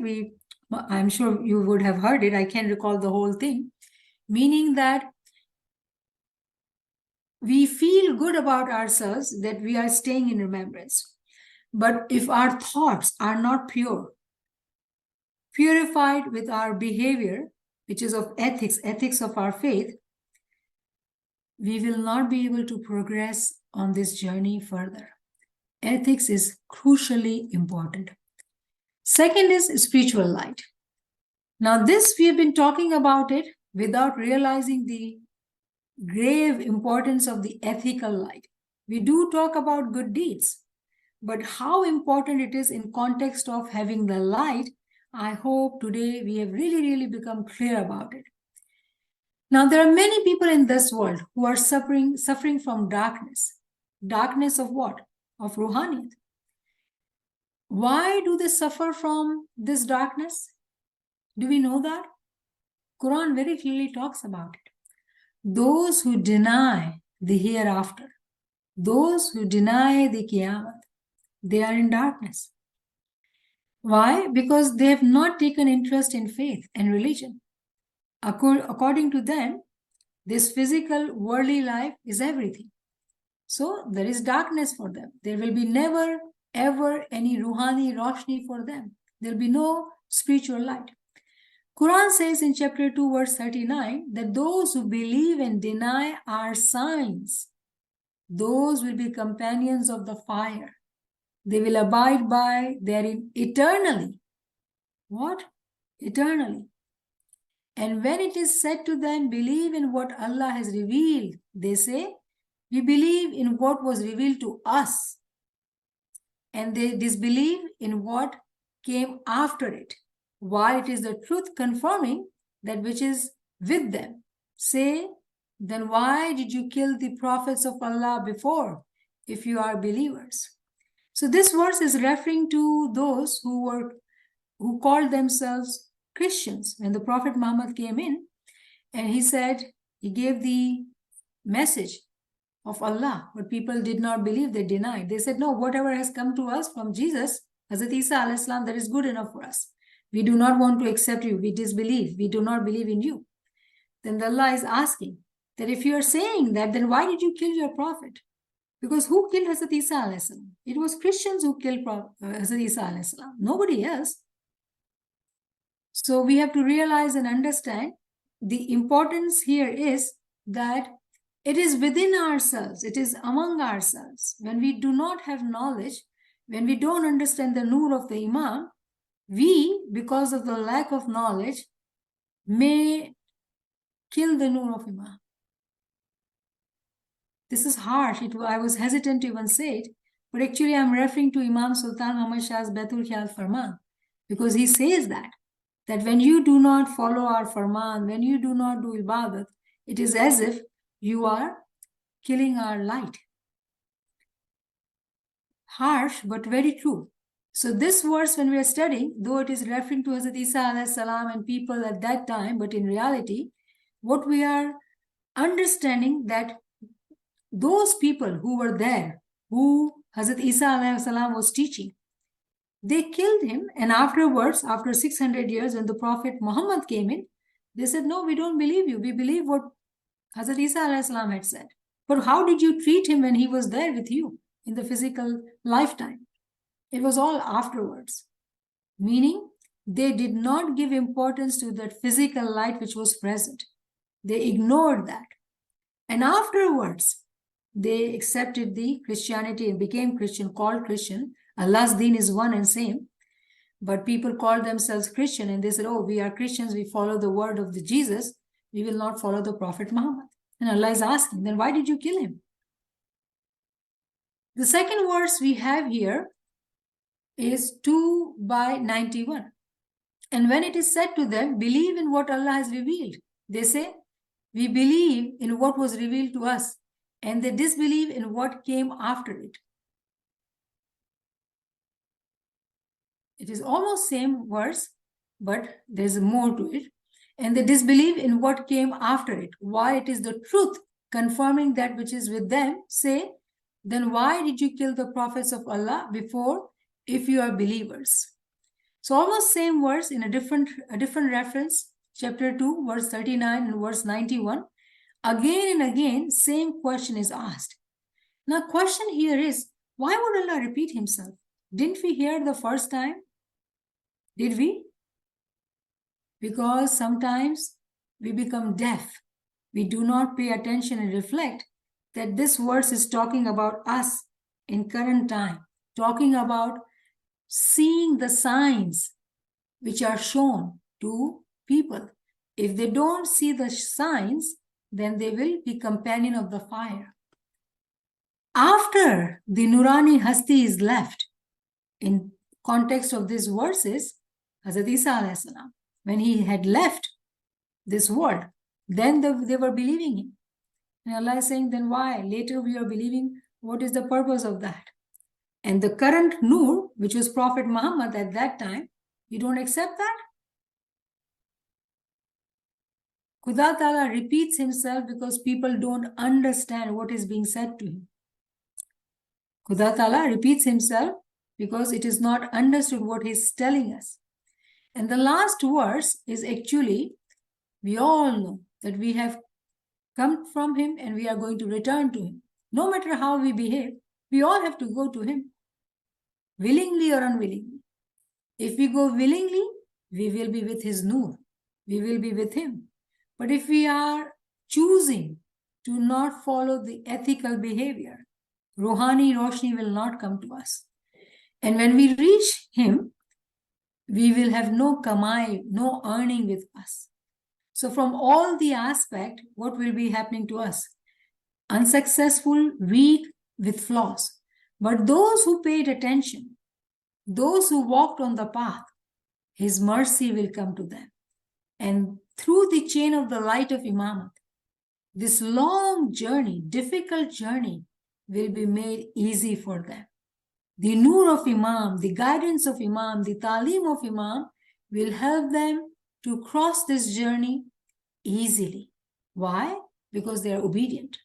I'm sure you would have heard it. I can't recall the whole thing. Meaning that we feel good about ourselves that we are staying in remembrance. But if our thoughts are not purified with our behavior, which is of ethics of our faith, we will not be able to progress on this journey further. Ethics is crucially important. Second is spiritual light. Now this, we have been talking about it without realizing the grave importance of the ethical light. We do talk about good deeds, but how important it is in context of having the light, I hope today we have really become clear about it. Now, there are many people in this world who are suffering from darkness. Darkness of what? Of Ruhaniyat. Why do they suffer from this darkness? Do we know that? Quran very clearly talks about it. Those who deny the hereafter, those who deny the Qiyamah, they are in darkness. Why? Because they have not taken interest in faith and religion. According to them, this physical, worldly life is everything. So there is darkness for them. There will be never, ever any Ruhani Roshni for them. There will be no spiritual light. Quran says in chapter 2, verse 39, that those who believe and deny our signs, those will be companions of the fire. They will abide by therein eternally. What? Eternally. And when it is said to them, believe in what Allah has revealed, they say, we believe in what was revealed to us. And they disbelieve in what came after it, while it is the truth confirming that which is with them. Say, then why did you kill the prophets of Allah before, if you are believers? So this verse is referring to those who called themselves Christians. When the Prophet Muhammad came in and he said, he gave the message of Allah, but people did not believe, they denied. They said, no, whatever has come to us from Jesus, Hazrat Isa alayhi salam, that is good enough for us. We do not want to accept you. We disbelieve. We do not believe in you. Then Allah is asking that if you are saying that, then why did you kill your prophet? Because who killed Hazrat Isa alayhi salam? It was Christians who killed Hazrat Isa alayhi salam, nobody else. So we have to realize and understand the importance here is that it is within ourselves, it is among ourselves. When we do not have knowledge, when we don't understand the nur of the Imam, we, because of the lack of knowledge, may kill the nur of Imam. This is harsh. I was hesitant to even say it, but actually I'm referring to Imam Sultan Muhammad Shah's Baitul Khayal Farman, because he says that when you do not follow our Farman, when you do not do Ibadat, it is as if you are killing our light. Harsh, but very true. So this verse, when we are studying, though it is referring to Hazrat Isa alayhi salam and people at that time, but in reality, what we are understanding that those people who were there, who Hazrat Isa alayhi salam was teaching, they killed him. And afterwards, after 600 years, when the Prophet Muhammad came in, they said, no, we don't believe you. We believe what Hazrat Isa alayhi salam had said. But how did you treat him when he was there with you in the physical lifetime? It was all afterwards. Meaning, they did not give importance to that physical light which was present. They ignored that. And afterwards, they accepted the Christianity and became Christian, called Christian. Allah's deen is one and same. But people called themselves Christian and they said, oh, we are Christians, we follow the word of the Jesus, we will not follow the Prophet Muhammad. And Allah is asking, then why did you kill him? The second verse we have here is 2/91. And when it is said to them, believe in what Allah has revealed, they say, we believe in what was revealed to us, and they disbelieve in what came after it. It is almost same verse, but there's more to it. And they disbelieve in what came after it. Why it is the truth confirming that which is with them, say, then why did you kill the prophets of Allah before if you are believers? So almost same verse in a different reference, chapter 2, verse 39 and verse 91. Again and again, same question is asked. Now, question here is, why would Allah repeat himself? Didn't we hear the first time? Did we? Because sometimes we become deaf. We do not pay attention and reflect that this verse is talking about us in current time, talking about seeing the signs which are shown to people. If they don't see the signs, then they will be companion of the fire. After the Nurani Hasti is left, in context of these verses, Hazrat Isa alayhi salam, when he had left this world, then they were believing him. And Allah is saying, then why? Later we are believing, what is the purpose of that? And the current Nur, which was Prophet Muhammad at that time, you don't accept that? Khuda Ta'ala repeats himself because people don't understand what is being said to him. Khuda Ta'ala repeats himself because it is not understood what he's telling us. And the last verse is actually, we all know that we have come from him and we are going to return to him. No matter how we behave, we all have to go to him, willingly or unwillingly. If we go willingly, we will be with his Nur. We will be with him. But if we are choosing to not follow the ethical behavior, Ruhani Roshni will not come to us. And when we reach him, we will have no kamai, no earning with us. So from all the aspect, what will be happening to us? Unsuccessful, weak, with flaws. But those who paid attention, those who walked on the path, his mercy will come to them. And through the chain of the light of Imamat, this long journey, difficult journey, will be made easy for them. The Nur of Imam, the guidance of Imam, the Talim of Imam will help them to cross this journey easily. Why? Because they are obedient,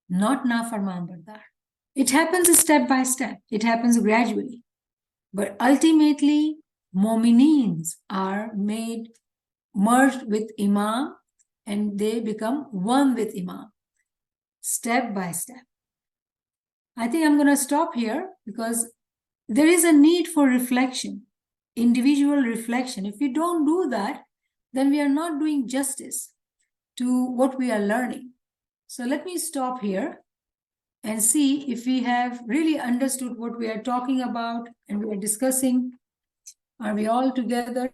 not nafarman bardar. It happens step by step. It happens gradually. But ultimately, Mu'minins are merged with Imam and they become one with Imam, step by step. I think I'm going to stop here because there is a need for reflection, individual reflection. If we don't do that, then we are not doing justice to what we are learning. So let me stop here and see if we have really understood what we are talking about and we are discussing. Are we all together?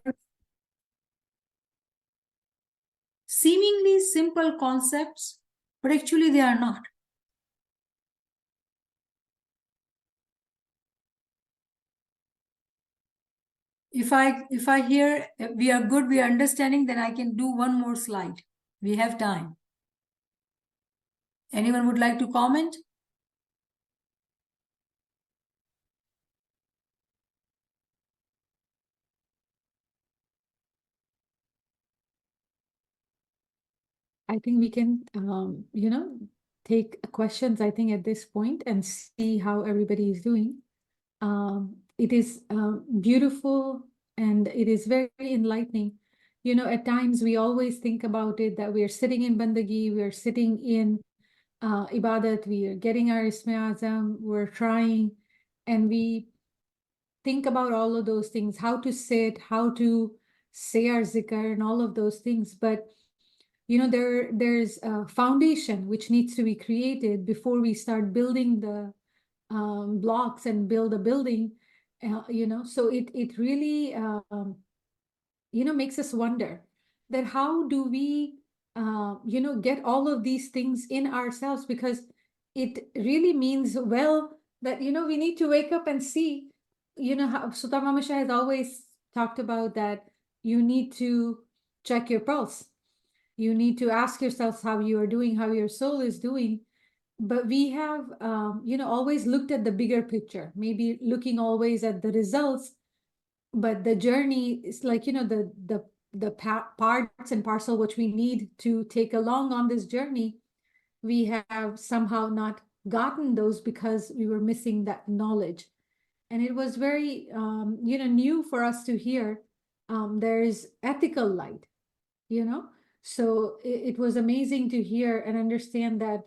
Seemingly simple concepts, but actually they are not. if I hear we are good, we are understanding, then I can do one more slide. We have time. Anyone would like to comment? I think we can, take questions, I think, at this point and see how everybody is doing. It is beautiful and it is very enlightening. At times we always think about it that we are sitting in Bandagi, we are sitting in Ibadat, we are getting our Isme Azam, we're trying, and we think about all of those things, how to sit, how to say our zikr and all of those things. But there's a foundation which needs to be created before we start building the blocks and build a building. So it really makes us wonder that how do we get all of these things in ourselves, because it really means, well, that we need to wake up and see, how Sultan Mama Shah has always talked about that you need to check your pulse. You need to ask yourselves how you are doing, how your soul is doing. But we have, always looked at the bigger picture, maybe looking always at the results, but the journey is like, the parts and parcel which we need to take along on this journey. We have somehow not gotten those because we were missing that knowledge. And it was very, new for us to hear. There's ethical light, so it was amazing to hear and understand that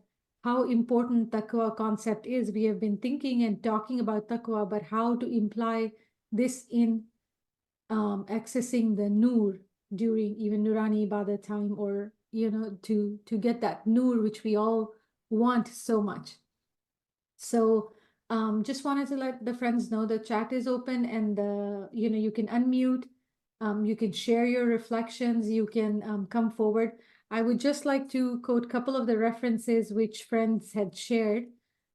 how important taqwa concept is. We have been thinking and talking about taqwa, but how to imply this in accessing the nur during even Nurani Ibadah time, or to get that nur which we all want so much. So just wanted to let the friends know the chat is open, and you can unmute. You can share your reflections. You can come forward. I would just like to quote a couple of the references which friends had shared.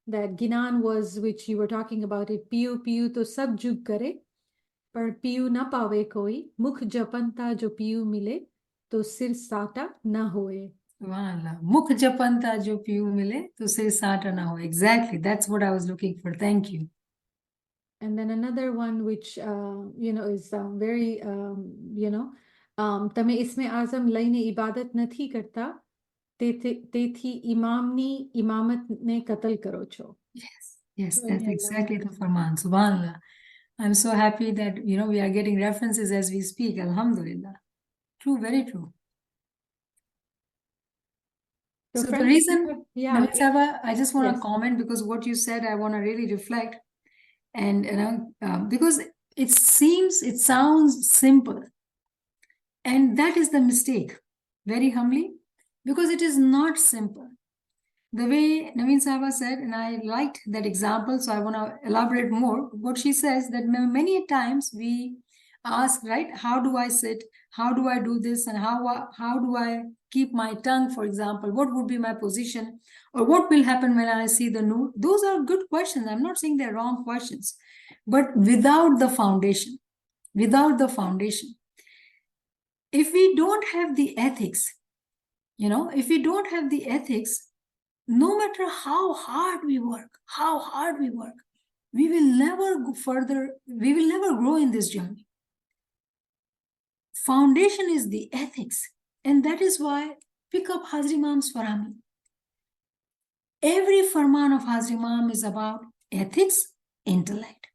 That Ginan was, which you were talking about it. Piyu piyu to sab jug kare, par piyu na pawe koi. Mukh japanta jo piyu mile, to sir sata na hoye. Mukh japanta jo piyu mile, to sir sata na ho. Exactly. That's what I was looking for. Thank you. And then another one which is very તમે इसमें आजम લઈને ઇબાદત નથી કરતા, તેથી ઇમામની ઇમામતને કતલ કરો છો. Yes, that's exactly the Farman. Subhanallah. I'm so happy that we are getting references as we speak. Alhamdulillah. True, very true. So the reason, I just want to comment, because what you said, I want to really reflect. And because it sounds simple, and that is the mistake, very humbly, because it is not simple. The way Naveen Sahaba said, and I liked that example, so I want to elaborate more. What she says, that many times we ask, right, how do I sit? How do I do this? And how do I keep my tongue, for example? What would be my position? Or what will happen when I see the nur? Those are good questions. I'm not saying they're wrong questions. But without the foundation, if we don't have the ethics, no matter how hard we work, we will never go further, we will never grow in this journey. Foundation is the ethics. And that is why pick up Hazri Imam's Farami. Every farman of Hazri Imam is about ethics, intellect,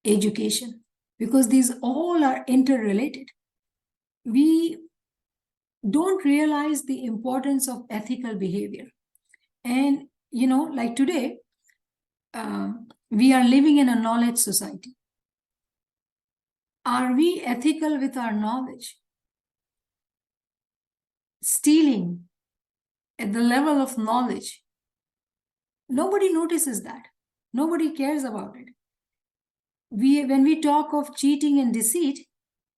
education, because these all are interrelated. We don't realize the importance of ethical behavior. And, like today, we are living in a knowledge society. Are we ethical with our knowledge? Stealing at the level of knowledge, nobody notices that. Nobody cares about it. When we talk of cheating and deceit,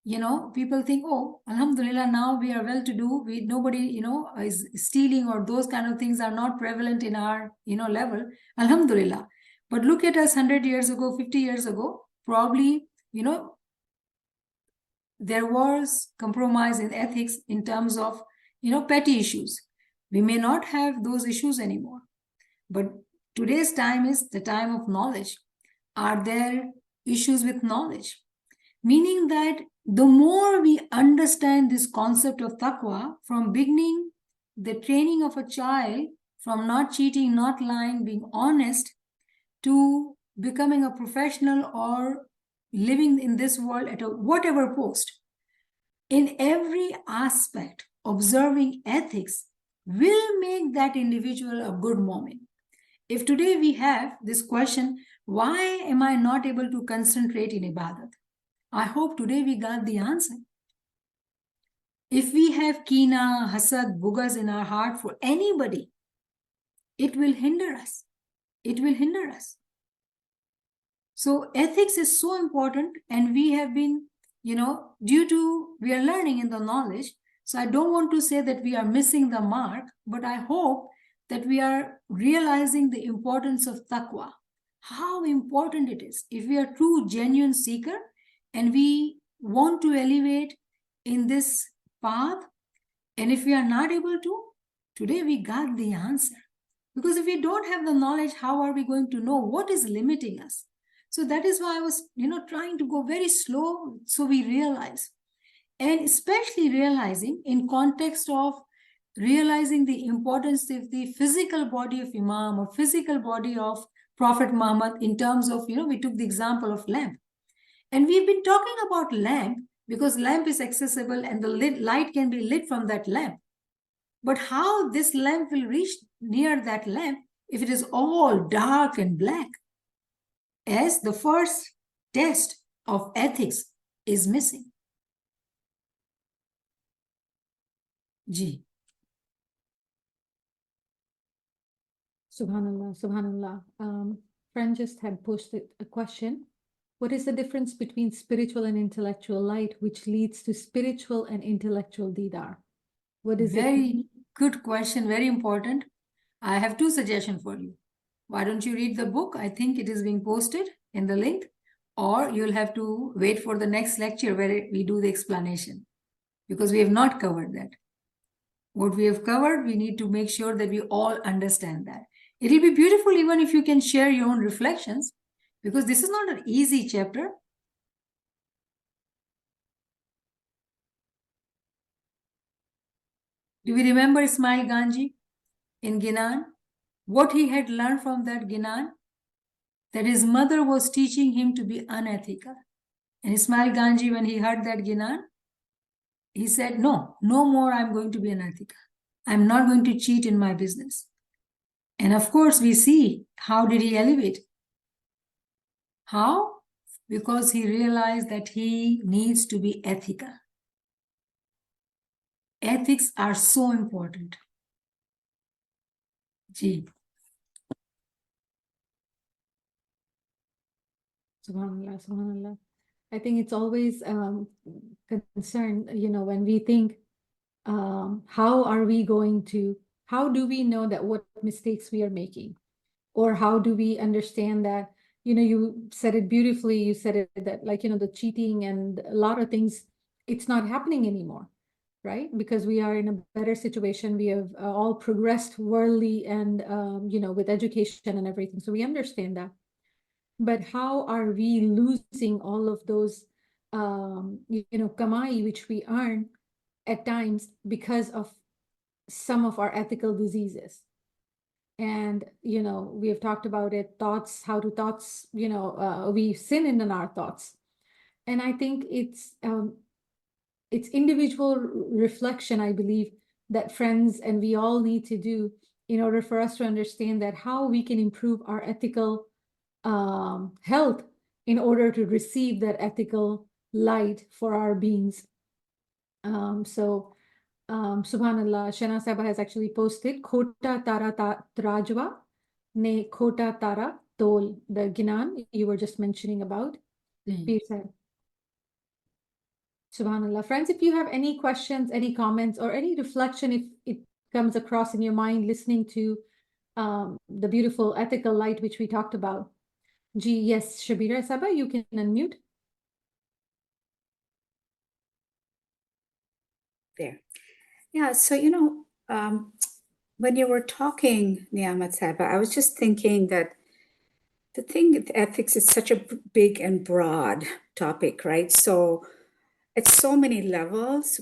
people think, oh, alhamdulillah, now we are well to do. Nobody, is stealing, or those kind of things are not prevalent in our, level. Alhamdulillah. But look at us 100 years ago, 50 years ago, probably, there was compromise in ethics in terms of, petty issues. We may not have those issues anymore. But today's time is the time of knowledge. Are there issues with knowledge? Meaning that the more we understand this concept of taqwa, from beginning the training of a child, from not cheating, not lying, being honest, to becoming a professional or living in this world at a whatever post, in every aspect, observing ethics will make that individual a good mu'min. If today we have this question, why am I not able to concentrate in ibadat? I hope today we got the answer. If we have kina, hasad, bughaz in our heart for anybody, it will hinder us. It will hinder us. So ethics is so important, and we have been, we are learning in the knowledge. So I don't want to say that we are missing the mark, but I hope that we are realizing the importance of taqwa, how important it is. If we are true, genuine seeker, and we want to elevate in this path, and if we are not able to, today we got the answer. Because if we don't have the knowledge, how are we going to know what is limiting us? So that is why I was, trying to go very slow so we realize. And especially realizing in context of realizing the importance of the physical body of Imam or physical body of Prophet Muhammad, in terms of, we took the example of lamp. And we've been talking about lamp because lamp is accessible and the light can be lit from that lamp. But how this lamp will reach near that lamp if it is all dark and black? As the first test of ethics is missing. Ji. Subhanallah, subhanallah. Friend just had posted a question. What is the difference between spiritual and intellectual light, which leads to spiritual and intellectual didar? What is it? Very good question, very important. I have two suggestions for you. Why don't you read the book? I think it is being posted in the link, or you'll have to wait for the next lecture where we do the explanation, because we have not covered that. What we have covered, we need to make sure that we all understand that. It'll be beautiful even if you can share your own reflections, because this is not an easy chapter. Do we remember Ismail Ganji in Ginan? What he had learned from that Ginan? That his mother was teaching him to be unethical. And Ismail Ganji, when he heard that Ginan, he said, no more I'm going to be unethical. I'm not going to cheat in my business. And of course, we see how did he elevate? How? Because he realized that he needs to be ethical. Ethics are so important. Ji. Subhanallah, subhanallah. I think it's always concerned, when we think, how do we know that what mistakes we are making? Or how do we understand that, you said it beautifully, you said it that the cheating and a lot of things, it's not happening anymore, right? Because we are in a better situation. We have all progressed worldly and, with education and everything. So we understand that. But how are we losing all of those, kamai, which we earn at times because of some of our ethical diseases? And, we have talked about it, thoughts, we sin in our thoughts. And I think it's individual reflection, I believe, that friends and we all need to do in order for us to understand that how we can improve our ethical health in order to receive that ethical light for our beings. Subhanallah, Shana Saba has actually posted Khota Tara Trajwa Ne Khota Tara Tol, the Ginan you were just mentioning about. Subhanallah. Friends, if you have any questions, any comments, or any reflection, if it comes across in your mind listening to the beautiful ethical light which we talked about. Yes, Shabira Saba, you can unmute. Yeah, so when you were talking, NIAMAT Saba, I was just thinking that the thing with ethics is such a big and broad topic, right? So at so many levels,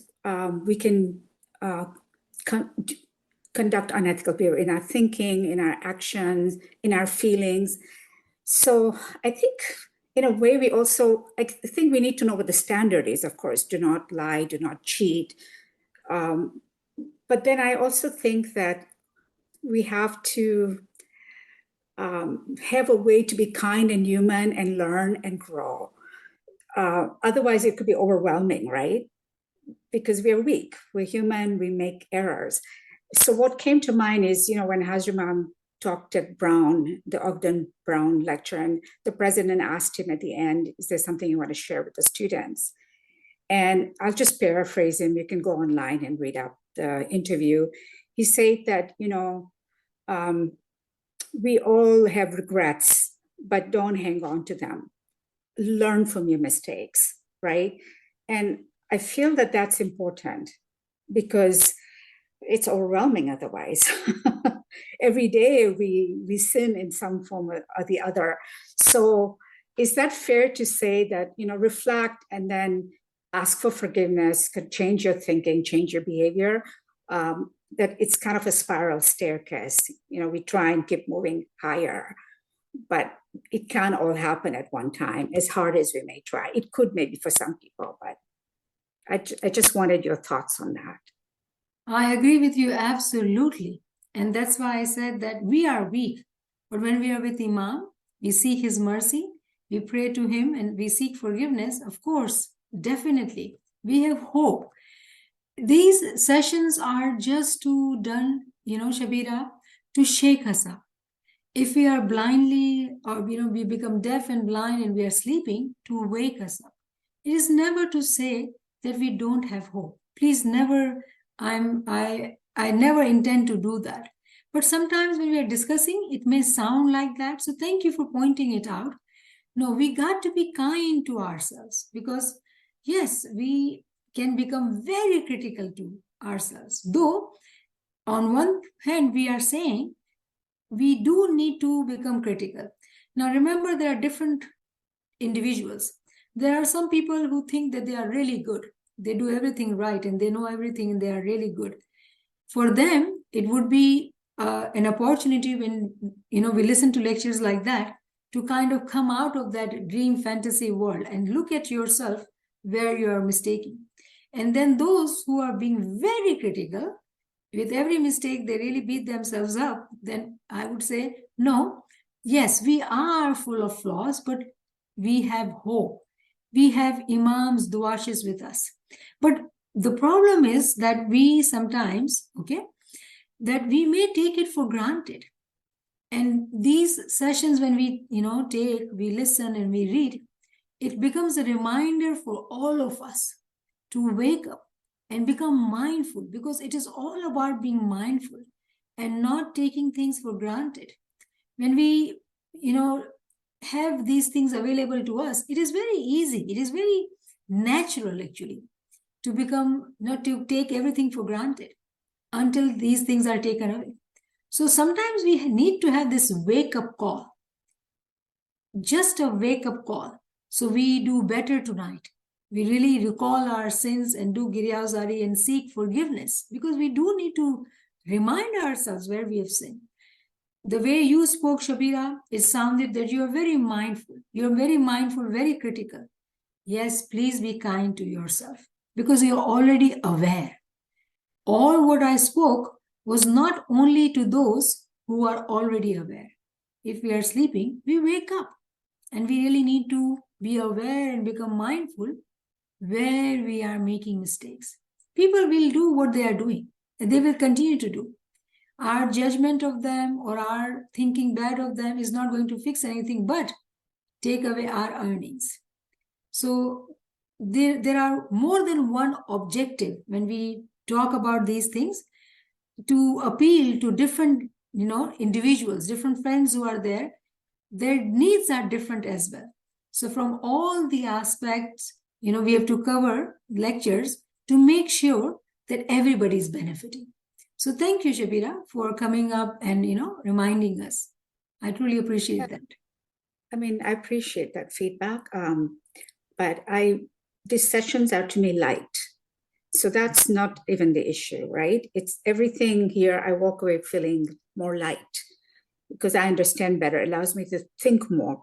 we can con- conduct unethical behavior in our thinking, in our actions, in our feelings. So I think, in a way, I think we need to know what the standard is, of course. Do not lie, do not cheat. But then I also think that we have to have a way to be kind and human and learn and grow. Otherwise, it could be overwhelming, right? Because we are weak, we're human, we make errors. So what came to mind is, when Hazrumam talked at Brown, the Ogden Brown lecture, and the president asked him at the end, is there something you want to share with the students? And I'll just paraphrase him. You can go online and read up the interview. He said that, we all have regrets, but don't hang on to them. Learn from your mistakes, right? And I feel that that's important because it's overwhelming otherwise. Every day we sin in some form or the other. So is that fair to say that, reflect and then ask for forgiveness could change your thinking, change your behavior? That it's kind of a spiral staircase. We try and keep moving higher, but it can't all happen at one time, as hard as we may try. It could maybe for some people, but I just wanted your thoughts on that. I agree with you absolutely. And that's why I said that we are weak. But when we are with Imam, we seek his mercy, we pray to him, and we seek forgiveness. Of course, definitely. We have hope. These sessions are just done, Shabira, to shake us up. If we are blindly, or we become deaf and blind and we are sleeping, to wake us up. It is never to say that we don't have hope. Please never, I never intend to do that. But sometimes when we are discussing, it may sound like that. So thank you for pointing it out. No, we got to be kind to ourselves because, yes, we can become very critical to ourselves. Though, on one hand, we are saying we do need to become critical. Now, remember, there are different individuals. There are some people who think that they are really good. They do everything right and they know everything and they are really good. For them, it would be an opportunity when, we listen to lectures like that to kind of come out of that dream fantasy world and look at yourself where you are mistaking. And then those who are being very critical, with every mistake, they really beat themselves up, then I would say, no, yes, we are full of flaws, but we have hope. We have Imam's duashes with us. But the problem is that we sometimes, that we may take it for granted. And these sessions, when we, we listen and we read, it becomes a reminder for all of us to wake up and become mindful, because it is all about being mindful and not taking things for granted. When we, have these things available to us, it is very easy. It is very natural, actually, to become, not to take everything for granted until these things are taken away. So sometimes we need to have this wake-up call, just a wake-up call. So we do better tonight. We really recall our sins and do Giryazari and seek forgiveness, because we do need to remind ourselves where we have sinned. The way you spoke, Shabira, it sounded that you are very mindful. You're very mindful, very critical. Yes, please be kind to yourself because you're already aware. All what I spoke was not only to those who are already aware. If we are sleeping, we wake up and we really need to be aware and become mindful where we are making mistakes. People will do what they are doing and they will continue to do. Our judgment of them or our thinking bad of them is not going to fix anything but take away our earnings. So there are more than one objective when we talk about these things, to appeal to different, individuals, different friends who are there. Their needs are different as well. So from all the aspects, we have to cover lectures to make sure that everybody is benefiting. So thank you, Shabira, for coming up and, reminding us. I truly appreciate that. I mean, I appreciate that feedback, but these sessions are to me light. So that's not even the issue, right? It's everything here. I walk away feeling more light because I understand better. It allows me to think more.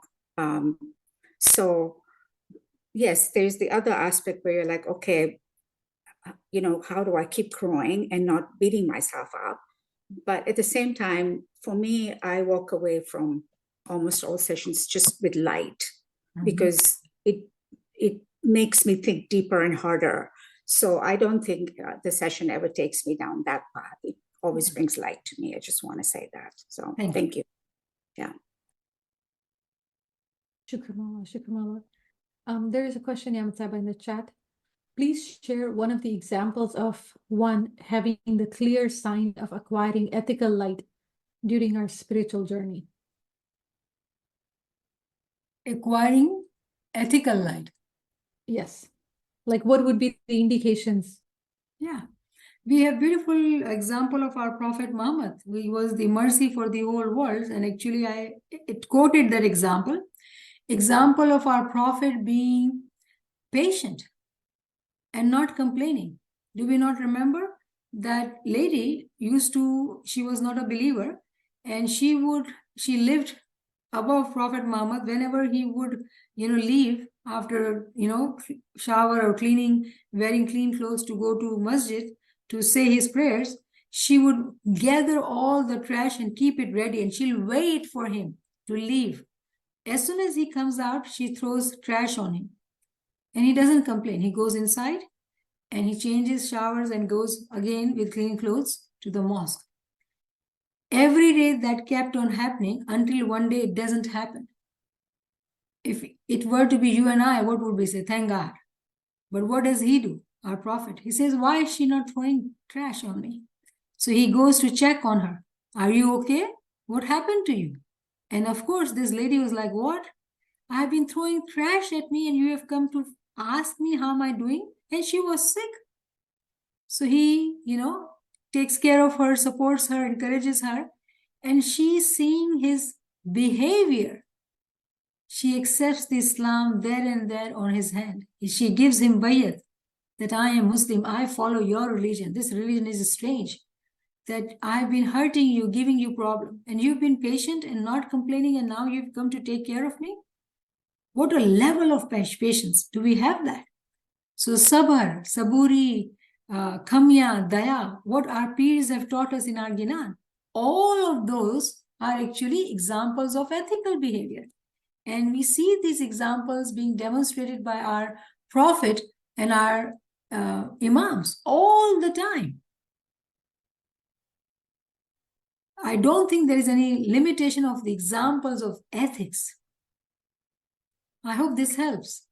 So yes, there's the other aspect where you're like, okay, how do I keep growing and not beating myself up? But at the same time, for me, I walk away from almost all sessions just with light because it makes me think deeper and harder. So I don't think the session ever takes me down that path. It always brings light to me. I just want to say that. So thank you. Yeah. Shukramala. There is a question, NIAMAT Saiba, in the chat. Please share one of the examples of one having the clear sign of acquiring ethical light during our spiritual journey. Acquiring ethical light. Yes. Like what would be the indications? Yeah. We have beautiful example of our Prophet Muhammad. He was the mercy for the whole world. And actually, it quoted that example. Example of our Prophet being patient and not complaining. Do we not remember? That lady she was not a believer, and she lived above Prophet Muhammad. Whenever he would, leave after, shower or cleaning, wearing clean clothes to go to masjid to say his prayers, she would gather all the trash and keep it ready, and she'll wait for him to leave. As soon as he comes out, she throws trash on him, and he doesn't complain. He goes inside and he changes, showers, and goes again with clean clothes to the mosque. Every day that kept on happening until one day it doesn't happen. If it were to be you and I, what would we say? Thank God. But what does he do, our Prophet? He says, why is she not throwing trash on me? So he goes to check on her. Are you okay? What happened to you? And of course, this lady was like, what? I've been throwing trash at me and you have come to ask me how am I doing? And she was sick. So he, takes care of her, supports her, encourages her, and she's seeing his behavior. She accepts the Islam there and there on his hand. She gives him bayat that I am Muslim, I follow your religion. This religion is strange, that I've been hurting you, giving you problem, and you've been patient and not complaining, and now you've come to take care of me. What a level of patience. Do we have that? So sabar, saburi, kamya, daya, what our peers have taught us in our Gyanan, all of those are actually examples of ethical behavior. And we see these examples being demonstrated by our Prophet and our Imams all the time. I don't think there is any limitation of the examples of ethics. I hope this helps.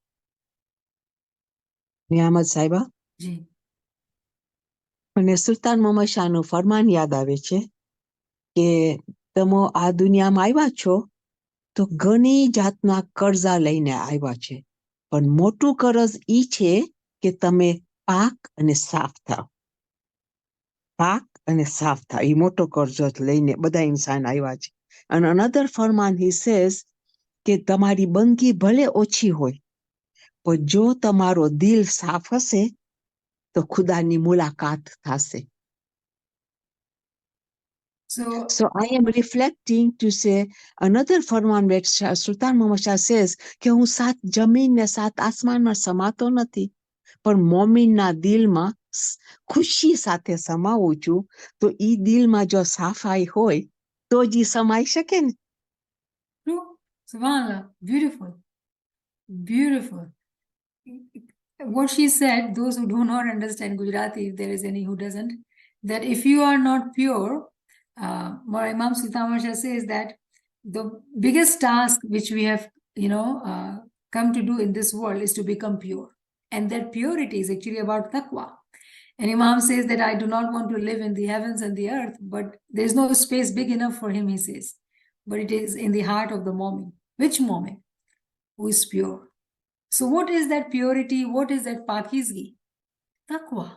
NIAMAT Saiba, Ji. મને સુલતાન મોહમ્મદ શાહનું ફરમાન યાદ આવે છે કે તમે આ દુનિયામાં આવ્યા છો તો ઘણી જાતના કર્જા લઈને આવ્યા છે, પણ મોટું કરજ ઈ છે કે તમે પાક અને સાફ થાઓ. પાક અને સાફ થાઓ, ઈ મોટો કરજો લઈને બધા ઇન્સાન આવ્યા છે. And another ફરમાન he says કે તમારી બંદગી ભલે ઓછી હોય, પણ જો તમારો દિલ સાફ હશે તો ખુદાની મુલાકાત થશે. So I am reflecting to say another ફરમાન where Sultan Muhammad Shah says કે હું સાત જમીન ને સાત આસમાનમાં સમાતો નથી, પણ મોમીનના દિલમાં ખુશી સાથે સમાવું છું. તો ઈ દિલમાં જો સાફાઈ હોય તો જ ઈ સમાઈ શકે ને. True. Subhanallah. Beautiful. Beautiful. What she said, those who do not understand Gujarati, if there is any who doesn't, that if you are not pure, Imam Sultan Shah says that the biggest task which we have, come to do in this world is to become pure. And that purity is actually about taqwa. And Imam says that I do not want to live in the heavens and the earth, but there is no space big enough for him, he says. But it is in the heart of the mu'min. Which mu'min? Who is pure. So what is that purity? What is that pakizgi? Taqwa.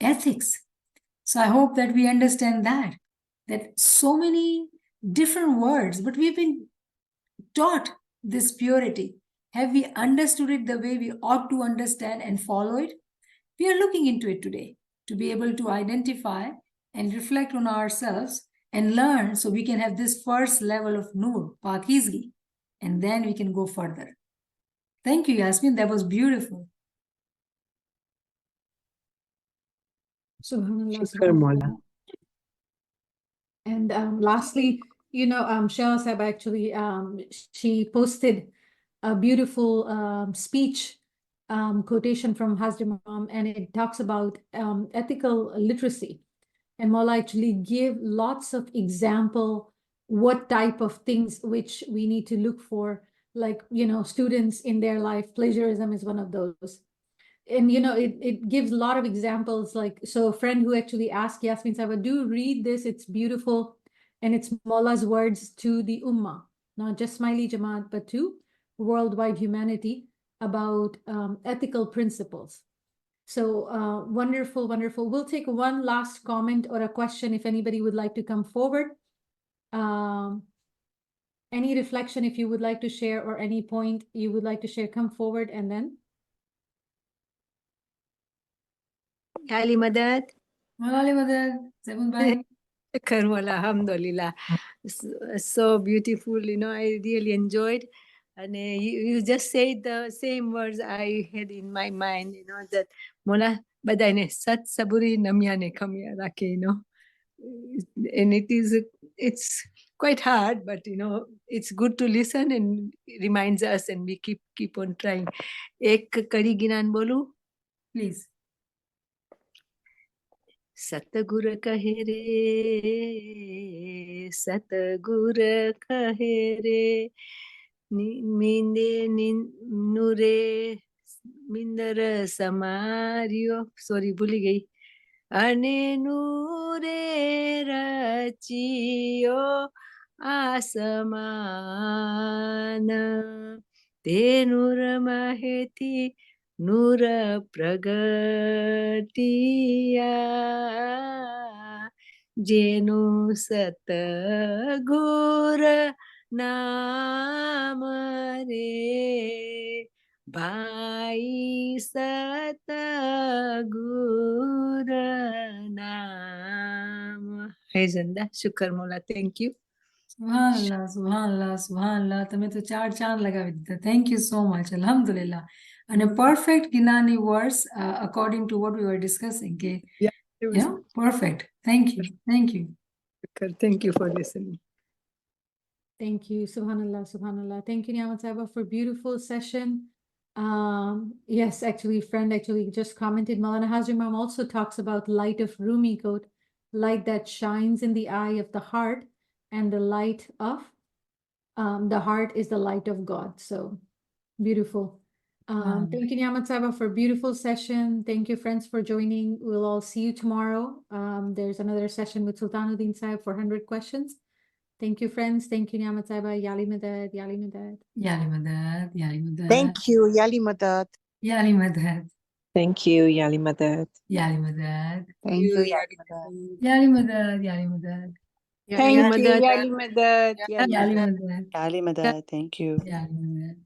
ethics. So I hope that we understand that so many different words, but we've been taught this purity. Have we understood it the way we ought to understand and follow it? We are looking into it today to be able to identify and reflect on ourselves and learn so we can have this first level of Nur, Pakizgi, and then we can go further. Thank you, Yasmin. That was beautiful. Subhanallah, Shukar Mola. subhanallah. And lastly, Shah Sahib actually, she posted a beautiful speech quotation from Hazrat Imam, and it talks about ethical literacy. And Maula actually gave lots of example what type of things which we need to look for, like, students in their life. Plagiarism is one of those. And it gives a lot of examples, like, so a friend who actually asked Yasmin Saba, do read this, it's beautiful, and it's Maula's words to the Ummah, not just Smiley Jamaat, but to worldwide humanity about ethical principles. So wonderful, wonderful. We'll take one last comment or a question if anybody would like to come forward. Any reflection if you would like to share, or any point you would like to share, come forward, and then Ali Madad. Malali Madad, Zebun Bhai. Karmala, alhamdulillah. So beautiful, I really enjoyed. And you just said the same words I had in my mind, that Mola badane sat saburi namyane kamya rake, And it's quite hard, but it's good to listen and reminds us, and we keep on trying. Ek kadi ginan bolu. Please. सतगुर कहे रे सतगुर कहे रे मिंदे नुरे मिंदर समारियो sorry भूली गई अने नूरे रचियो आसमान ते नूर महेती नूर प्रगटिया जेनु सतगुर नाम रे भाई सतगुर नाम है जिंदा शुक्र मोला thank you Subhanallah, subhanallah, subhanallah. તમે તો 4 ચાંદ લગાવી દીધા. Thank you so much. Alhamdulillah. And a perfect Ginani verse according to what we were discussing. Okay? Yeah, Perfect. Thank you. Thank you. thank you for listening. thank you. Subhanallah, subhanallah. Thank you, Niamat Sahaba, for beautiful session. Yes, actually, friend actually just commented. Maulana Hazrat Imam also talks about light of Rumi quote, light that shines in the eye of the heart, and the light of the heart is the light of God. So beautiful. Thank you, Niamat Sahaba, for beautiful session. Thank you, friends, for joining. We'll all see you tomorrow. There's another session with Sultanuddin Sahib for 100 questions. Thank you, friends. Thank you, Niamat Sahaba. Yali Madad, Yali Madad. Yali Madad, Yali Madad. Thank you, Yali Madad. Yali Madad, Thank you, Yali Madad. Yali Madad. Thank you, Yali Madad. Yali Madad, Yali Madad. Thank you, Madad. Yali Madad. Yali Madad, Yali Madad, thank you. Yali Madad.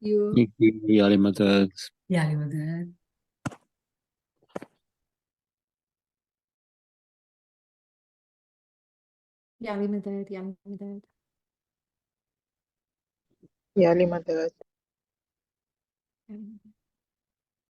You. Thank you, Yali Madad. Yali Madad. Yali Madad, Yali Madad. Yali Madad. Yali Madad.